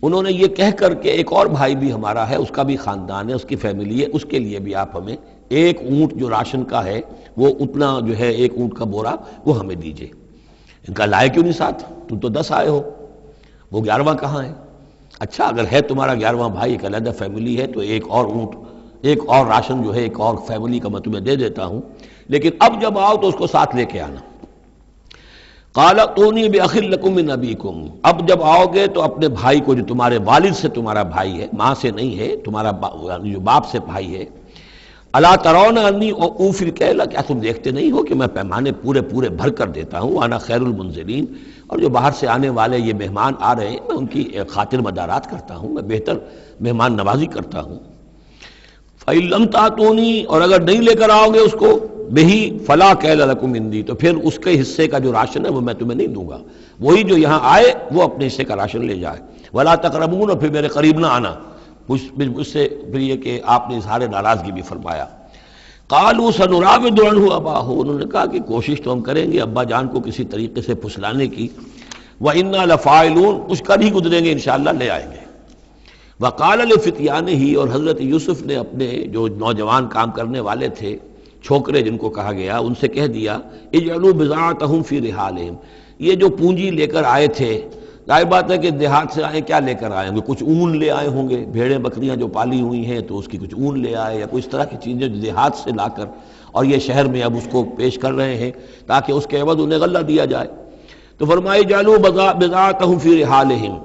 انہوں نے یہ کہہ کر کہ ایک اور بھائی بھی ہمارا ہے، اس کا بھی خاندان ہے، اس کی فیملی ہے، اس کے لیے بھی آپ ہمیں ایک اونٹ جو راشن کا ہے وہ اتنا جو ہے ایک اونٹ کا بورا وہ ہمیں دیجئے۔ ان کا لائے کیوں نہیں ساتھ؟ تم تو 10 آئے ہو، وہ 11واں کہاں ہے؟ اچھا اگر ہے تمہارا 11واں بھائی، ایک علیحدہ فیملی ہے، تو ایک اور اونٹ، ایک اور راشن جو ہے ایک اور فیملی کا میں تمہیں دے دیتا ہوں، لیکن اب جب آؤ تو اس کو ساتھ لے کے آنا۔ قال اتونی بأخ لکم من ابیکم، اب جب آؤ گے تو اپنے بھائی کو جو تمہارے والد سے تمہارا بھائی ہے، ماں سے نہیں ہے، تمہارا جو باپ سے بھائی ہے، الا ترون انی اوفی الکیل، کیا تم دیکھتے نہیں ہو کہ میں پیمانے پورے پورے بھر کر دیتا ہوں، وانا خیر المنزلین، اور جو باہر سے آنے والے یہ مہمان آ رہے ہیں میں ان کی خاطر مدارات کرتا ہوں، میں بہتر مہمان نوازی کرتا ہوں۔ فَإِن لَمْ تَأْتُونِی، اور اگر نہیں لے کر آؤ گے اس کو، بہی فلا کیل لکم عندی، تو پھر اس کے حصے کا جو راشن ہے وہ میں تمہیں نہیں دوں گا، وہی جو یہاں آئے وہ اپنے حصے کا راشن لے جائے۔ ولا تقربون، اور پھر میرے قریب نہ آنا، مجھ سے پھر یہ کہ آپ نے اظہار ناراضگی بھی فرمایا۔ قالوا سنراود عنہ اباہ، انہوں نے کہا کہ کوشش تو ہم کریں گے ابا جان کو کسی طریقے سے پھسلانے کی، وَإِنَّا لَفَاعِلُونَ، کچھ کر ہی گزریں گے انشاءاللہ، لے آئیں گے۔ وقال لفتیانہ، اور حضرت یوسف نے اپنے جو نوجوان کام کرنے والے تھے، چھوکرے جن کو کہا گیا، ان سے کہہ دیا اجعلوا بضاعتہم فی رحالہم، یہ جو پونجی لے کر آئے تھے، ظاہر بات ہے کہ دیہات سے آئے، کیا لے کر آئے ہوں گے؟ کچھ اون لے آئے ہوں گے، بھیڑیں بکریاں جو پالی ہوئی ہیں تو اس کی کچھ اون لے آئے، یا کوئی اس طرح کی چیزیں جو دیہات سے لا کر اور یہ شہر میں اب اس کو پیش کر رہے ہیں تاکہ اس کے عوض انہیں غلہ دیا جائے۔ تو فرمایا جعلوا بضاعتہم فی رحالہم،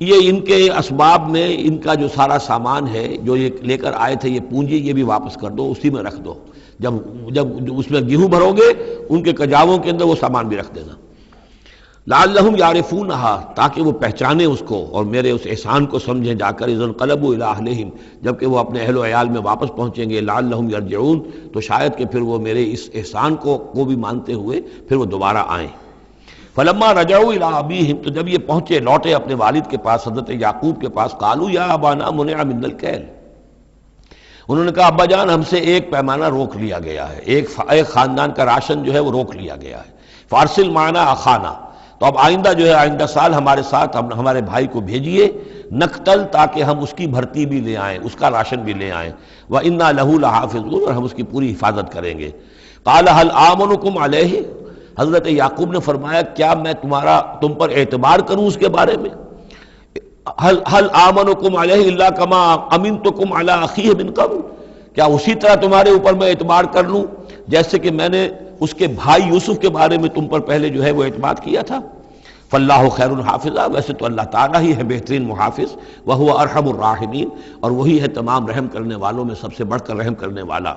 یہ ان کے اسباب میں ان کا جو سارا سامان ہے جو یہ لے کر آئے تھے، یہ پونجی، یہ بھی واپس کر دو، اسی میں رکھ دو، جب اس میں گیہوں بھرو گے ان کے کجاووں کے اندر وہ سامان بھی رکھ دینا۔ لعلہم یعرفونہا، تاکہ وہ پہچانے اس کو اور میرے اس احسان کو سمجھیں جا کر، اذا انقلبوا الی اہلہم، جبکہ وہ اپنے اہل و عیال میں واپس پہنچیں گے، لعلہم یرجعون، تو شاید کہ پھر وہ میرے اس احسان کو بھی مانتے ہوئے پھر وہ دوبارہ آئیں۔ فلما رجعوا الی ابیہم، تو جب یہ پہنچے لوٹے اپنے والد کے پاس، حضرت یعقوب کے پاس، قالوا یا ابانا منع منا الکیل، انہوں نے کہا ابا جان ہم سے ایک پیمانہ روک لیا گیا ہے، ایک خاندان کا راشن جو ہے وہ روک لیا گیا ہے، فارسل معنا اخانا، تو اب آئندہ جو ہے آئندہ سال ہمارے ساتھ ہمارے بھائی کو بھیجیے، نقتل، تاکہ ہم اس کی بھرتی بھی لے آئیں، اس کا راشن بھی لے آئیں، وَإِنَّا لَهُ لَحَافِظُونَ، اور ہم اس کی پوری حفاظت کریں گے۔ قَالَ هَلْ آمَنُكُمْ عَلَيْهِ، حضرت یعقوب نے فرمایا کیا میں تم پر اعتبار کروں اس کے بارے میں؟ هل آمنكم علیہ الا کما امنتکم علی اخیہ من قبل، کیا اسی طرح تمہارے اوپر میں اعتبار کر لوں جیسے کہ میں نے اس کے بھائی یوسف کے بارے میں تم پر پہلے جو ہے وہ اعتماد کیا تھا؟ فاللہ خیر حافظہ، ویسے تو اللہ تعالیٰ ہی ہے بہترین محافظ، وہو ارحم الراحمین، اور وہی ہے تمام رحم کرنے والوں میں سب سے بڑھ کر رحم کرنے والا۔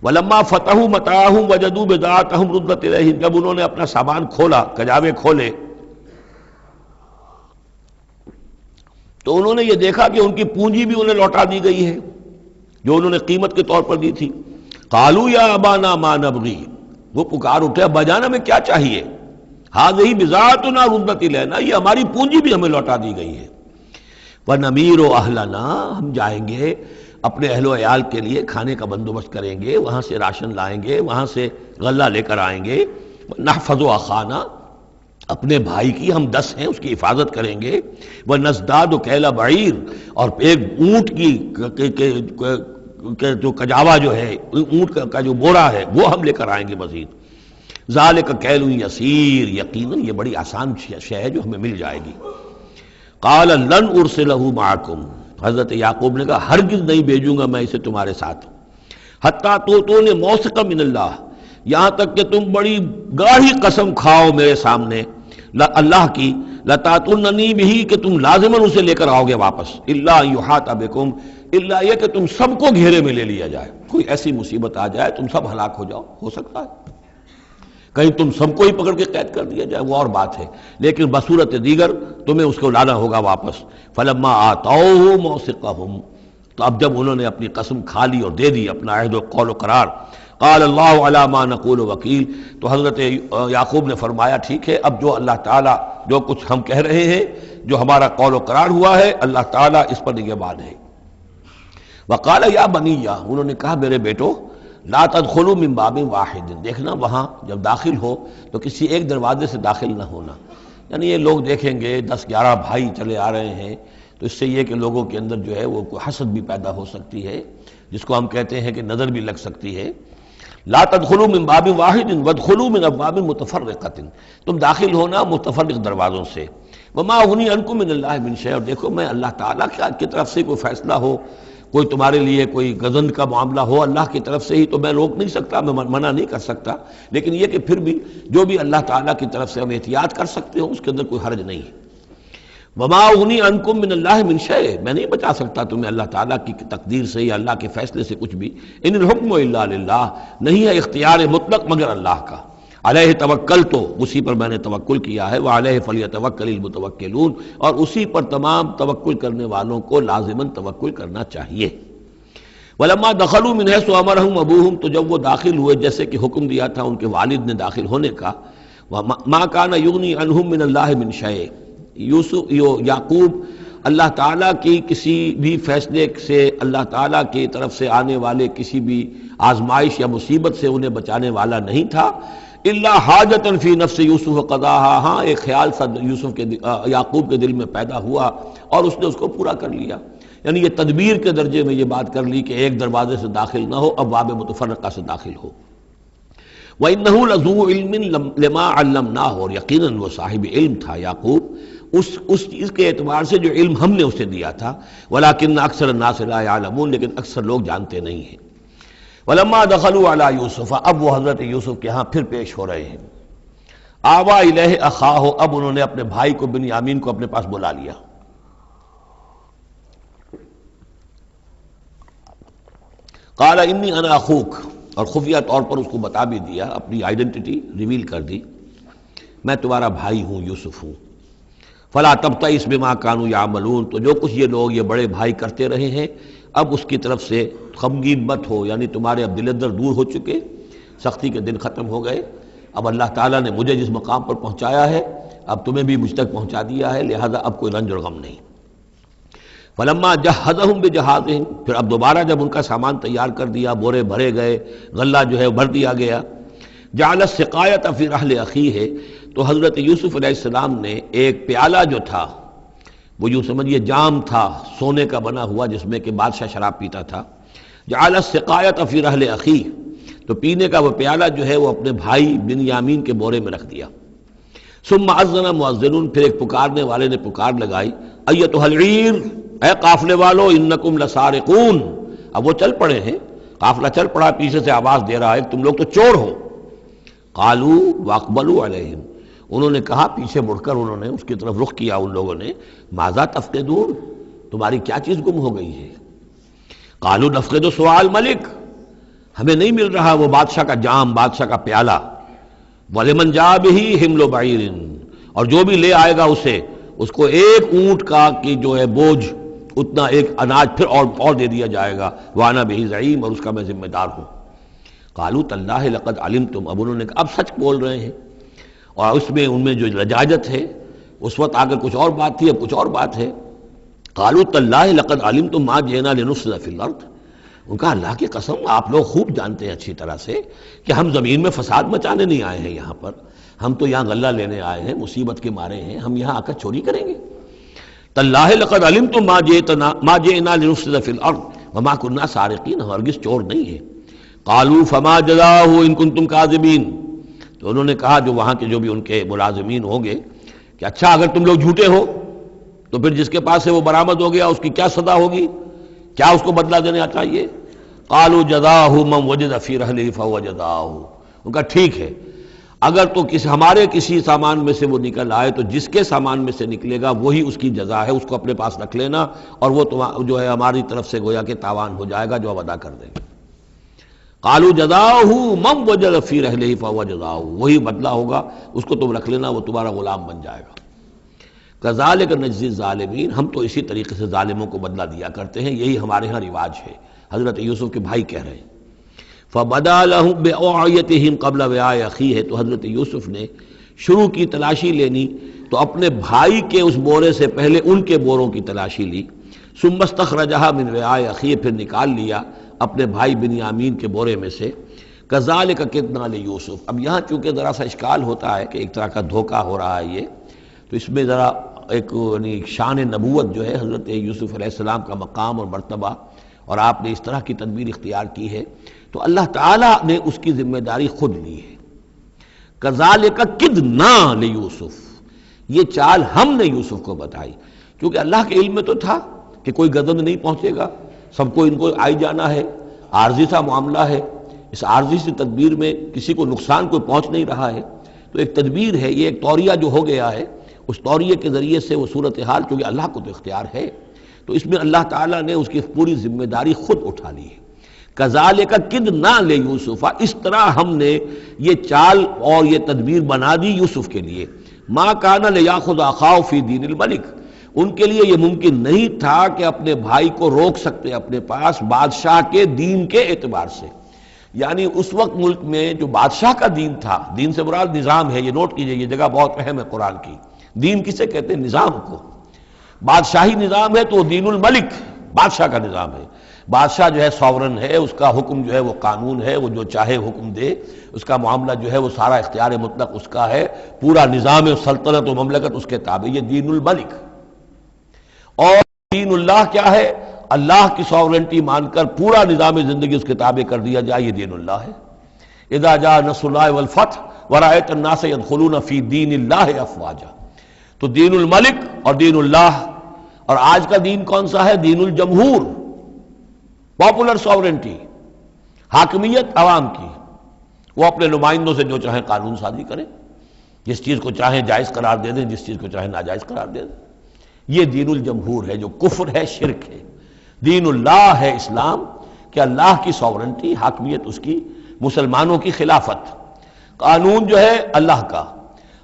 ولما فتحوا متاعهم وجدوا بضاعتهم ردت الیہم، جب انہوں نے اپنا سامان کھولا، کجاوے کھولے، تو انہوں نے یہ دیکھا کہ ان کی پونجی بھی انہیں لوٹا دی گئی ہے جو انہوں نے قیمت کے طور پر دی تھی۔ قالوا یا ابانا ما نبغی، وہ پکار اٹھے ابا جان ہمیں کیا چاہیے؟ ہذہ بضاعتنا ردت الینا، یہ ہماری پونجی بھی ہمیں لوٹا دی گئی ہے۔ ونمیر اہلنا، ہم جائیں گے اپنے اہل و عیال کے لیے کھانے کا بندوبست کریں گے، وہاں سے راشن لائیں گے، وہاں سے غلہ لے کر آئیں گے، نحفظ اخانا، اپنے بھائی کی ہم 10 ہیں اس کی حفاظت کریں گے، وَنَزْدَادُ كَيْلَ بَعِيرٍ، اور ایک اونٹ کی جو کجاوا جو ہے، اونٹ کا جو بورا ہے وہ ہم لے کر آئیں گے مزید۔ ذَلِكَ كَيْلٌ يَسِيرٌ، یقیناً یہ بڑی آسان شے ہے جو ہمیں مل جائے گی۔ قَالَ لَنْ أُرْسِلَهُ مَعَكُمْ، حضرت یعقوب نے کہا ہرگز نہیں بھیجوں گا میں اسے تمہارے ساتھ، حتیٰ تؤتونی موثقا من اللہ، یہاں تک کہ تم بڑی گاڑی قسم کھاؤ میرے سامنے اللہ کی، لتاتوننی بہ، کہ تم لازماً اسے لے کر آؤ گے واپس، الا یحاط بکم، الا یہ کہ تم سب کو گھیرے میں لے لیا جائے، کوئی ایسی مصیبت آ جائے تم سب ہلاک ہو جاؤ، ہو سکتا ہے کہیں تم سب کو ہی پکڑ کے قید کر دیا جائے، وہ اور بات ہے، لیکن بصورت دیگر تمہیں اس کو لانا ہوگا واپس۔ فلما آتوہ موثقہم، تو اب جب انہوں نے اپنی قسم کھا لی اور دے دی اپنا عہد و قول و قرار، قال اللہ علی ما نقول وکیل، تو حضرت یعقوب نے فرمایا ٹھیک ہے، اب جو اللہ تعالیٰ جو کچھ ہم کہہ رہے ہیں، جو ہمارا قول و قرار ہوا ہے، اللہ تعالیٰ اس پر نگہبان ہے۔ وقال یا بنی، انہوں نے کہا میرے بیٹو، لا تدخلوا من باب واحد، دیکھنا وہاں جب داخل ہو تو کسی ایک دروازے سے داخل نہ ہونا، یعنی یہ لوگ دیکھیں گے 10-11 بھائی چلے آ رہے ہیں تو اس سے یہ کہ لوگوں کے اندر جو ہے وہ کوئی حسد بھی پیدا ہو سکتی ہے، جس کو ہم کہتے ہیں کہ نظر بھی لگ سکتی ہے. لا تدخلوا من باب واحد وادخلوا من ابواب متفرقۃ، تم داخل ہونا متفرق دروازوں سے. وما اغنی عنکم من اللہ من شیء، اور دیکھو میں اللہ تعالیٰ کی طرف سے کوئی فیصلہ ہو، کوئی تمہارے لیے کوئی گزند کا معاملہ ہو اللہ کی طرف سے ہی، تو میں روک نہیں سکتا، میں منع نہیں کر سکتا، لیکن یہ کہ پھر بھی جو بھی اللہ تعالیٰ کی طرف سے ہم احتیاط کر سکتے ہو اس کے اندر کوئی حرج نہیں ہے. وما اغنی عنکم من اللہ من شیء، میں نہیں بچا سکتا تمہیں اللہ تعالیٰ کی تقدیر سے یا اللہ کے فیصلے سے کچھ بھی. ان الحکم الا للہ، نہیں ہے اختیار مطلق مگر اللہ کا. علیہ توکلت، اسی پر میں نے توکل کیا ہے. وعلیہ فلیتوکل المتوکلون، اور اسی پر تمام توکل کرنے والوں کو لازماً توکل کرنا چاہیے. ولما دخلوا من حیث امرهم ابوہم، تو جب وہ داخل ہوئے جیسے کہ حکم دیا تھا ان کے والد نے داخل ہونے کا. ما کان یغنی عنہم من اللہ من شیء، یعقوب اللہ تعالیٰ کی کسی بھی فیصلے سے، اللہ تعالیٰ کی طرف سے آنے والے کسی بھی آزمائش یا مصیبت سے انہیں بچانے والا نہیں تھا. الا حاجۃ فی نفس یوسف قضاها، ہاں ایک خیال سا یوسف کے یعقوب کے دل میں پیدا ہوا اور اس نے اس کو پورا کر لیا. یعنی یہ تدبیر کے درجے میں یہ بات کر لی کہ ایک دروازے سے داخل نہ ہو، ابواب متفرقہ سے داخل ہو. وَإِنَّهُ لَذُو عِلْمٍ لِمَا عَلَّمْنَاهُ، اور یقیناً وہ صاحب علم تھا یعقوب اس چیز کے اعتبار سے جو علم ہم نے اسے دیا تھا. وَلَٰكِنَّ أَكْثَرَ النَّاسِ لَا يَعْلَمُونَ، لیکن اکثر لوگ جانتے نہیں ہیں. وَلَمَّا دَخَلُوا عَلَىٰ يُوسُفَ، اب وہ حضرت یوسف کے ہاں پھر پیش ہو رہے ہیں. آوَىٰ إِلَيْهِ أَخَاهُ، اب انہوں نے اپنے بھائی کو بنیامین کو اپنے پاس بلا لیا. قَالَ إِنِّي أَنَا أَخُوكَ، اور خفیہ طور پر اس کو بتا بھی دیا، اپنی آئیڈینٹی ریویل کر دی، میں تمہارا بھائی ہوں، یوسف ہوں. فلا تبتئس بما كانوا يعملون، تو جو کچھ یہ لوگ یہ بڑے بھائی کرتے رہے ہیں اب اس کی طرف سے غمگین مت ہو، یعنی تمہارے اب دل اندر دور ہو چکے، سختی کے دن ختم ہو گئے. اب اللہ تعالیٰ نے مجھے جس مقام پر پہنچایا ہے اب تمہیں بھی مجھ تک پہنچا دیا ہے، لہذا اب کوئی رنج اور غم نہیں. فلما جہزہم بجہازہم، پھر اب دوبارہ جب ان کا سامان تیار کر دیا، بورے بھرے گئے، غلہ جو ہے بھر دیا گیا. جعل السقایۃ فی رحل اخیہ، تو حضرت یوسف علیہ السلام نے ایک پیالہ جو تھا، وہ یوں سمجھیے جام تھا سونے کا بنا ہوا جس میں کہ بادشاہ شراب پیتا تھا. جعل السقایۃ فی رحل اخیہ، تو پینے کا وہ پیالہ جو ہے وہ اپنے بھائی بنیامین کے بورے میں رکھ دیا. ثم اذن مؤذن، پھر ایک پکارنے والے نے پکار لگائی، ایتھا العیر، اے قافلے والو، انکم لسارقون. اب وہ چل پڑے ہیں، قافلہ چل پڑا، پیچھے سے آواز دے رہا ہے تم لوگ تو چور ہو. قالوا واقبلوا علیہم، انہوں نے کہا پیچھے مڑ کر انہوں نے اس کی طرف رخ کیا ان لوگوں نے، ماذا تفقدون، تمہاری کیا چیز گم ہو گئی ہے. قالوا نفقد سؤال ملک، ہمیں نہیں مل رہا وہ بادشاہ کا جام، بادشاہ کا پیالہ. ولمن جاء بہ حمل بعیر، اور جو بھی لے آئے گا اسے، اس کو ایک اونٹ کا کی جو ہے بوجھ، اتنا ایک اناج پھر اور دے دیا جائے گا. وانا بہ زعیم، اور اس کا میں ذمہ دار ہوں. قالوا تاللہ لقد علمتم، اب انہوں نے کہا اب سچ بول رہے ہیں، اور اس میں ان میں جو لجاجت ہے، اس وقت آگر کچھ اور بات تھی اب کچھ اور بات ہے. قالوا تاللہ لقد علمتم ما جئنا لنفسد فی الارض، ان کا اللہ کی قسم آپ لوگ خوب جانتے ہیں اچھی طرح سے کہ ہم زمین میں فساد مچانے نہیں آئے ہیں، یہاں پر ہم تو یہاں غلہ لینے آئے ہیں، مصیبت کے مارے ہیں، ہم یہاں آ کر چوری کریں گے. تاللہ لقد علمتم ما جئنا لنفسد فی الارض وما كنا سارقین، ہرگز چور نہیں ہے. قالوا فما جزاؤہ ان کنتم کاذبین، تو انہوں نے کہا جو وہاں کے جو بھی ان کے ملازمین ہوں گے کہ اچھا اگر تم لوگ جھوٹے ہو تو پھر جس کے پاس سے وہ برآمد ہو گیا اس کی کیا سزا ہوگی، کیا اس کو بدلہ دینا چاہیے. قالوا جزاؤہ من وجد فی رحلہ فہو جزاؤہ، ان کا ٹھیک ہے اگر تو ہمارے کسی سامان میں سے وہ نکل آئے تو جس کے سامان میں سے نکلے گا وہی اس کی جزا ہے، اس کو اپنے پاس رکھ لینا، اور وہ جو ہے ہماری طرف سے گویا کہ تاوان ہو جائے گا جو اب ادا کر دیں گے. قالوا جزاؤہ من وجد فی رحلہ فہو جزاؤہ، وہی بدلہ ہوگا، اس کو تم رکھ لینا، وہ تمہارا غلام بن جائے گا. کذالک نجزی الظالمین، ہم تو اسی طریقے سے ظالموں کو بدلہ دیا کرتے ہیں، یہی ہمارے ہاں رواج ہے. حضرت یوسف کے بھائی کہہ رہے ہیں. فبدا لهم بأوعیتهم قبل وعاء اخیہ، تو حضرت یوسف نے شروع کی تلاشی لینی تو اپنے بھائی کے اس بورے سے پہلے ان کے بوروں کی تلاشی لی. ثم استخرجها من وعاء اخیہ، پھر نکال لیا اپنے بھائی بنیامین کے بورے میں سے. کذالک کدنا لیوسف، اب یہاں چونکہ ذرا سا اشکال ہوتا ہے کہ ایک طرح کا دھوکہ ہو رہا ہے یہ، تو اس میں ذرا ایک یعنی شان نبوت جو ہے حضرت یوسف علیہ السلام کا مقام اور مرتبہ اور آپ نے اس طرح کی تدبیر اختیار کی ہے تو اللہ تعالیٰ نے اس کی ذمہ داری خود لی ہے۔ کذالک کدنا لیوسف، یہ چال ہم نے یوسف کو بتائی، کیونکہ اللہ کے علم میں تو تھا کہ کوئی غضب نہیں پہنچے گا، سب کو ان کو آئی جانا ہے، عارضی سا معاملہ ہے، اس عارضی سی تدبیر میں کسی کو نقصان کوئی پہنچ نہیں رہا ہے، تو ایک تدبیر ہے، یہ ایک توریہ جو ہو گیا ہے، اس توریہ کے ذریعے سے وہ صورتحال، کیونکہ اللہ کو تو اختیار ہے، تو اس میں اللہ تعالیٰ نے اس کی پوری ذمہ داری خود اٹھا لی ہے۔ کذالک کدنا لیوسف، اس طرح ہم نے یہ چال اور یہ تدبیر بنا دی یوسف کے لیے۔ ما کان لیاخذ اخاہ فی دین الملک، ان کے لیے یہ ممکن نہیں تھا کہ اپنے بھائی کو روک سکتے اپنے پاس بادشاہ کے دین کے اعتبار سے، یعنی اس وقت ملک میں جو بادشاہ کا دین تھا، دین سے مراد نظام ہے، یہ نوٹ کیجئے، یہ جگہ بہت اہم ہے قرآن کی۔ دین کسے کہتے ہیں؟ نظام کو۔ بادشاہی نظام ہے تو وہ دین الملک، بادشاہ کا نظام ہے۔ بادشاہ جو ہے ساورن ہے، اس کا حکم جو ہے وہ قانون ہے، وہ جو چاہے حکم دے، اس کا معاملہ جو ہے وہ سارا اختیار مطلق اس کا ہے، پورا نظام سلطنت و مملکت اس کے تابع، یہ دین الملک۔ اور دین اللہ کیا ہے؟ اللہ کی ساورنٹی مان کر پورا نظام زندگی اس کے تابع کر دیا جائے، یہ دین اللہ ہے۔ اذا جاء نصر اللہ والفتح ورأیت الناس يدخلون فی دین اللہ افواجا، تو دین الملک اور دین اللہ۔ اور آج کا دین کون سا ہے؟ دین الجمہور، پاپولر ساورنٹی، حاکمیت عوام کی، وہ اپنے نمائندوں سے جو چاہیں قانون سازی کریں، جس چیز کو چاہیں جائز قرار دے دیں، جس چیز کو چاہیں ناجائز قرار دے دیں۔ یہ دین الجمہور ہے جو کفر ہے، شرک ہے۔ دین اللہ ہے اسلام، کہ اللہ کی ساورنٹی، حاکمیت اس کی، مسلمانوں کی خلافت، قانون جو ہے اللہ کا۔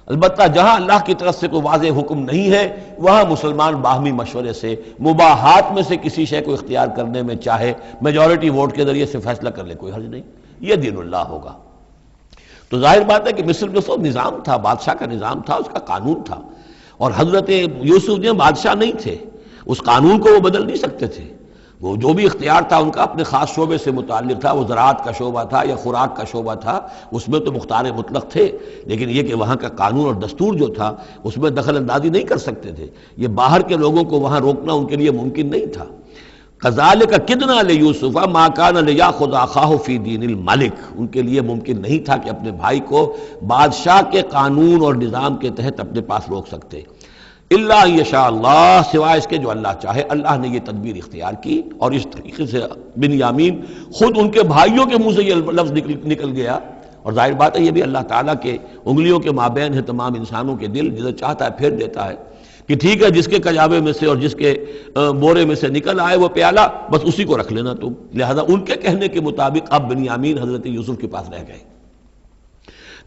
البتہ جہاں اللہ کی طرف سے کوئی واضح حکم نہیں ہے وہاں مسلمان باہمی مشورے سے مباحات میں سے کسی شے کو اختیار کرنے میں چاہے میجورٹی ووٹ کے ذریعے سے فیصلہ کر لے، کوئی حرج نہیں، یہ دین اللہ ہوگا۔ تو ظاہر بات ہے کہ مصر جو سو نظام تھا، بادشاہ کا نظام تھا، اس کا قانون تھا، اور حضرت یوسف جو بادشاہ نہیں تھے، اس قانون کو وہ بدل نہیں سکتے تھے۔ وہ جو بھی اختیار تھا ان کا اپنے خاص شعبے سے متعلق تھا، وہ زراعت کا شعبہ تھا یا خوراک کا شعبہ تھا، اس میں تو مختار مطلق تھے، لیکن یہ کہ وہاں کا قانون اور دستور جو تھا اس میں دخل اندازی نہیں کر سکتے تھے، یہ باہر کے لوگوں کو وہاں روکنا ان کے لیے ممکن نہیں تھا۔ کذالک کدنا لیوسف ما کان لیاخذ اخاہ فی دین الملک، ان کے لیے ممکن نہیں تھا کہ اپنے بھائی کو بادشاہ کے قانون اور نظام کے تحت اپنے پاس روک سکتے، الا یشاء اللہ، سوائے اس کے جو اللہ چاہے۔ اللہ نے یہ تدبیر اختیار کی، اور اس طریقے سے بنیامین خود ان کے بھائیوں کے منہ سے یہ لفظ نکل گیا، اور ظاہر بات ہے یہ بھی اللہ تعالیٰ کے انگلیوں کے مابین ہے تمام انسانوں کے دل، جسے چاہتا ہے پھیر دیتا ہے کہ ٹھیک ہے، جس کے کجابے میں سے اور جس کے بورے میں سے نکل آئے وہ پیالہ، بس اسی کو رکھ لینا تم۔ لہذا ان کے کہنے کے مطابق اب بنیامین حضرت یوسف کے پاس رہ گئے۔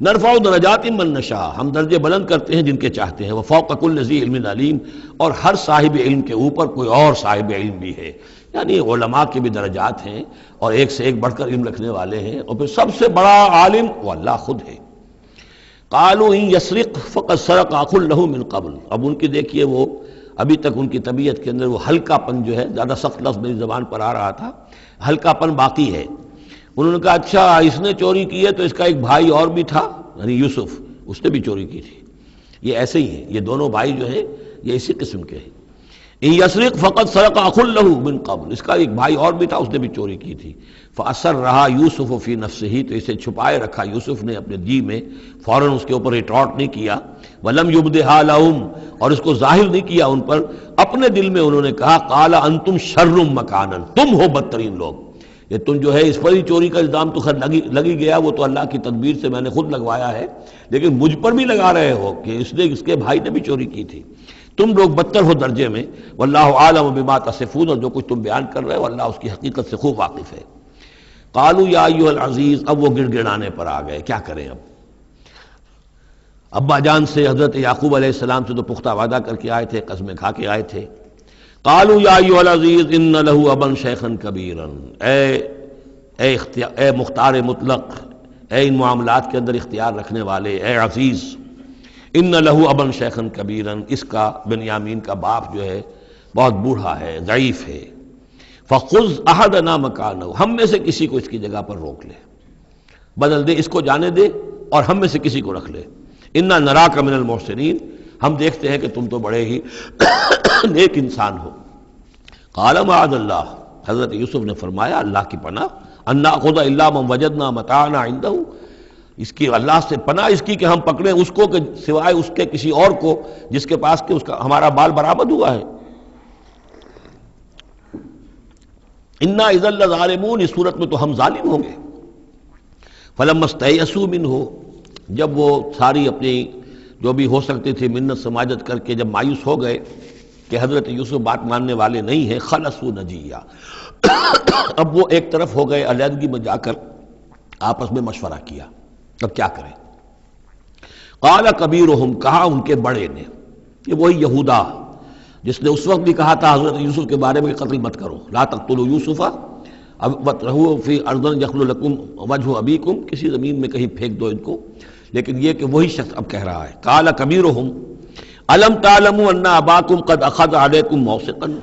نرفع درجات من نشاء، ہم درجے بلند کرتے ہیں جن کے چاہتے ہیں، وفوق کل ذی علم علیم، اور ہر صاحب علم کے اوپر کوئی اور صاحب علم بھی ہے، یعنی علماء کے بھی درجات ہیں اور ایک سے ایک بڑھ کر علم رکھنے والے ہیں، اور پھر سب سے بڑا عالم وہ اللہ خود ہے۔ قالوا ان یسرق فقد سرق اخ له من قبل، اب ان کی دیکھیے وہ ابھی تک ان کی طبیعت کے اندر وہ ہلکا پن جو ہے، زیادہ سخت لفظ میری زبان پر آ رہا تھا، ہلکا پن باقی ہے۔ انہوں نے کہا اچھا اس نے چوری کی ہے تو اس کا ایک بھائی اور بھی تھا، یعنی یوسف، اس نے بھی چوری کی تھی۔ یہ ایسے ہی ہیں، یہ دونوں بھائی جو ہیں یہ اسی قسم کے ہیں۔ ان یسرق فقد سرق اخ له من قبل، اس کا ایک بھائی اور بھی تھا، اس نے بھی چوری کی تھی۔ فاسرها یوسف فی نفسہ، تو اسے چھپائے رکھا یوسف نے اپنے جی میں، فوراً اس کے اوپر ریٹارٹ نہیں کیا۔ ولم یبدھا لہم، اور اس کو ظاہر نہیں کیا ان پر، اپنے دل میں انہوں نے کہا قال انتم شر مکانا، تم ہو بدترین لوگ، یہ تم جو ہے اس پر ہی چوری کا الزام تو خیر لگی گیا، وہ تو اللہ کی تدبیر سے میں نے خود لگوایا ہے، لیکن مجھ پر بھی لگا رہے ہو کہ اس کے بھائی نے بھی چوری کی تھی، تم لوگ بدتر ہو درجے میں۔ واللہ عالم بما تصفون، اور جو کچھ تم بیان کر رہے ہو اللہ اس کی حقیقت سے خوب واقف ہے۔ قالوا یا ایھا العزیز، اب وہ گڑ گڑانے پر آ گئے، کیا کریں اب؟ ابا جان سے حضرت یعقوب علیہ السلام سے تو پختہ وعدہ کر کے آئے تھے، قسمیں کھا کے آئے تھے۔ قالوا یا ایھا العزیز ان له ابا شیخا کبیرا، اے مختار مطلق، اے ان معاملات کے اندر اختیار رکھنے والے، اے عزیز، ان له ابا شیخا کبیرا، اس کا بنیامین کا باپ جو ہے بہت بوڑھا ہے، ضعیف ہے۔ فخذ احدنا مکانہ، ہم میں سے کسی کو اس کی جگہ پر روک لے، بدل دے، اس کو جانے دے اور ہم میں سے کسی کو رکھ لے۔ انا نراک من المحسنین، ہم دیکھتے ہیں کہ تم تو بڑے ہی نیک انسان ہو۔ قال معاذ اللہ، حضرت یوسف نے فرمایا اللہ کی پناہ، ان ناخذ الا من وجدنا متاعنا عنده، اس کی اللہ سے پناہ اس کی کہ ہم پکڑیں اس کو کہ سوائے اس کے کسی اور کو جس کے پاس کہ اس کا ہمارا بال برآمد ہوا ہے۔ انا اذا لظالمون، اس صورت میں تو ہم ظالم ہوں گے۔ فلما استيئسوا منه، جب وہ ساری اپنی جو بھی ہو سکتی تھی منت سماجت کر کے جب مایوس ہو گئے کہ حضرت یوسف بات ماننے والے نہیں ہیں، خلصوا نجیہ، اب وہ ایک طرف ہو گئے، علیحدگی میں جا کر آپس میں مشورہ کیا اب کیا کریں۔ قال کبیرہم، کہا ان کے بڑے نے، یہ وہی یہودا جس نے اس وقت بھی کہا تھا حضرت یوسف کے بارے میں کہ قتل مت کرو، لا تقتلوا یوسف وَاطْرَحُوهُ فِي أَرْضٍ يَخْلُ لَكُمْ وَجْهُ أَبِيكُمْ، کسی زمین میں کہیں پھینک دو ان کو، لیکن یہ کہ وہی شخص اب کہہ رہا ہے قال کبیرہم أَلَمْ تَعْلَمُوا أَنَّ أَبَاكُمْ قَدْ أَخَذَ عَلَيْكُمْ مَوْثِقًا،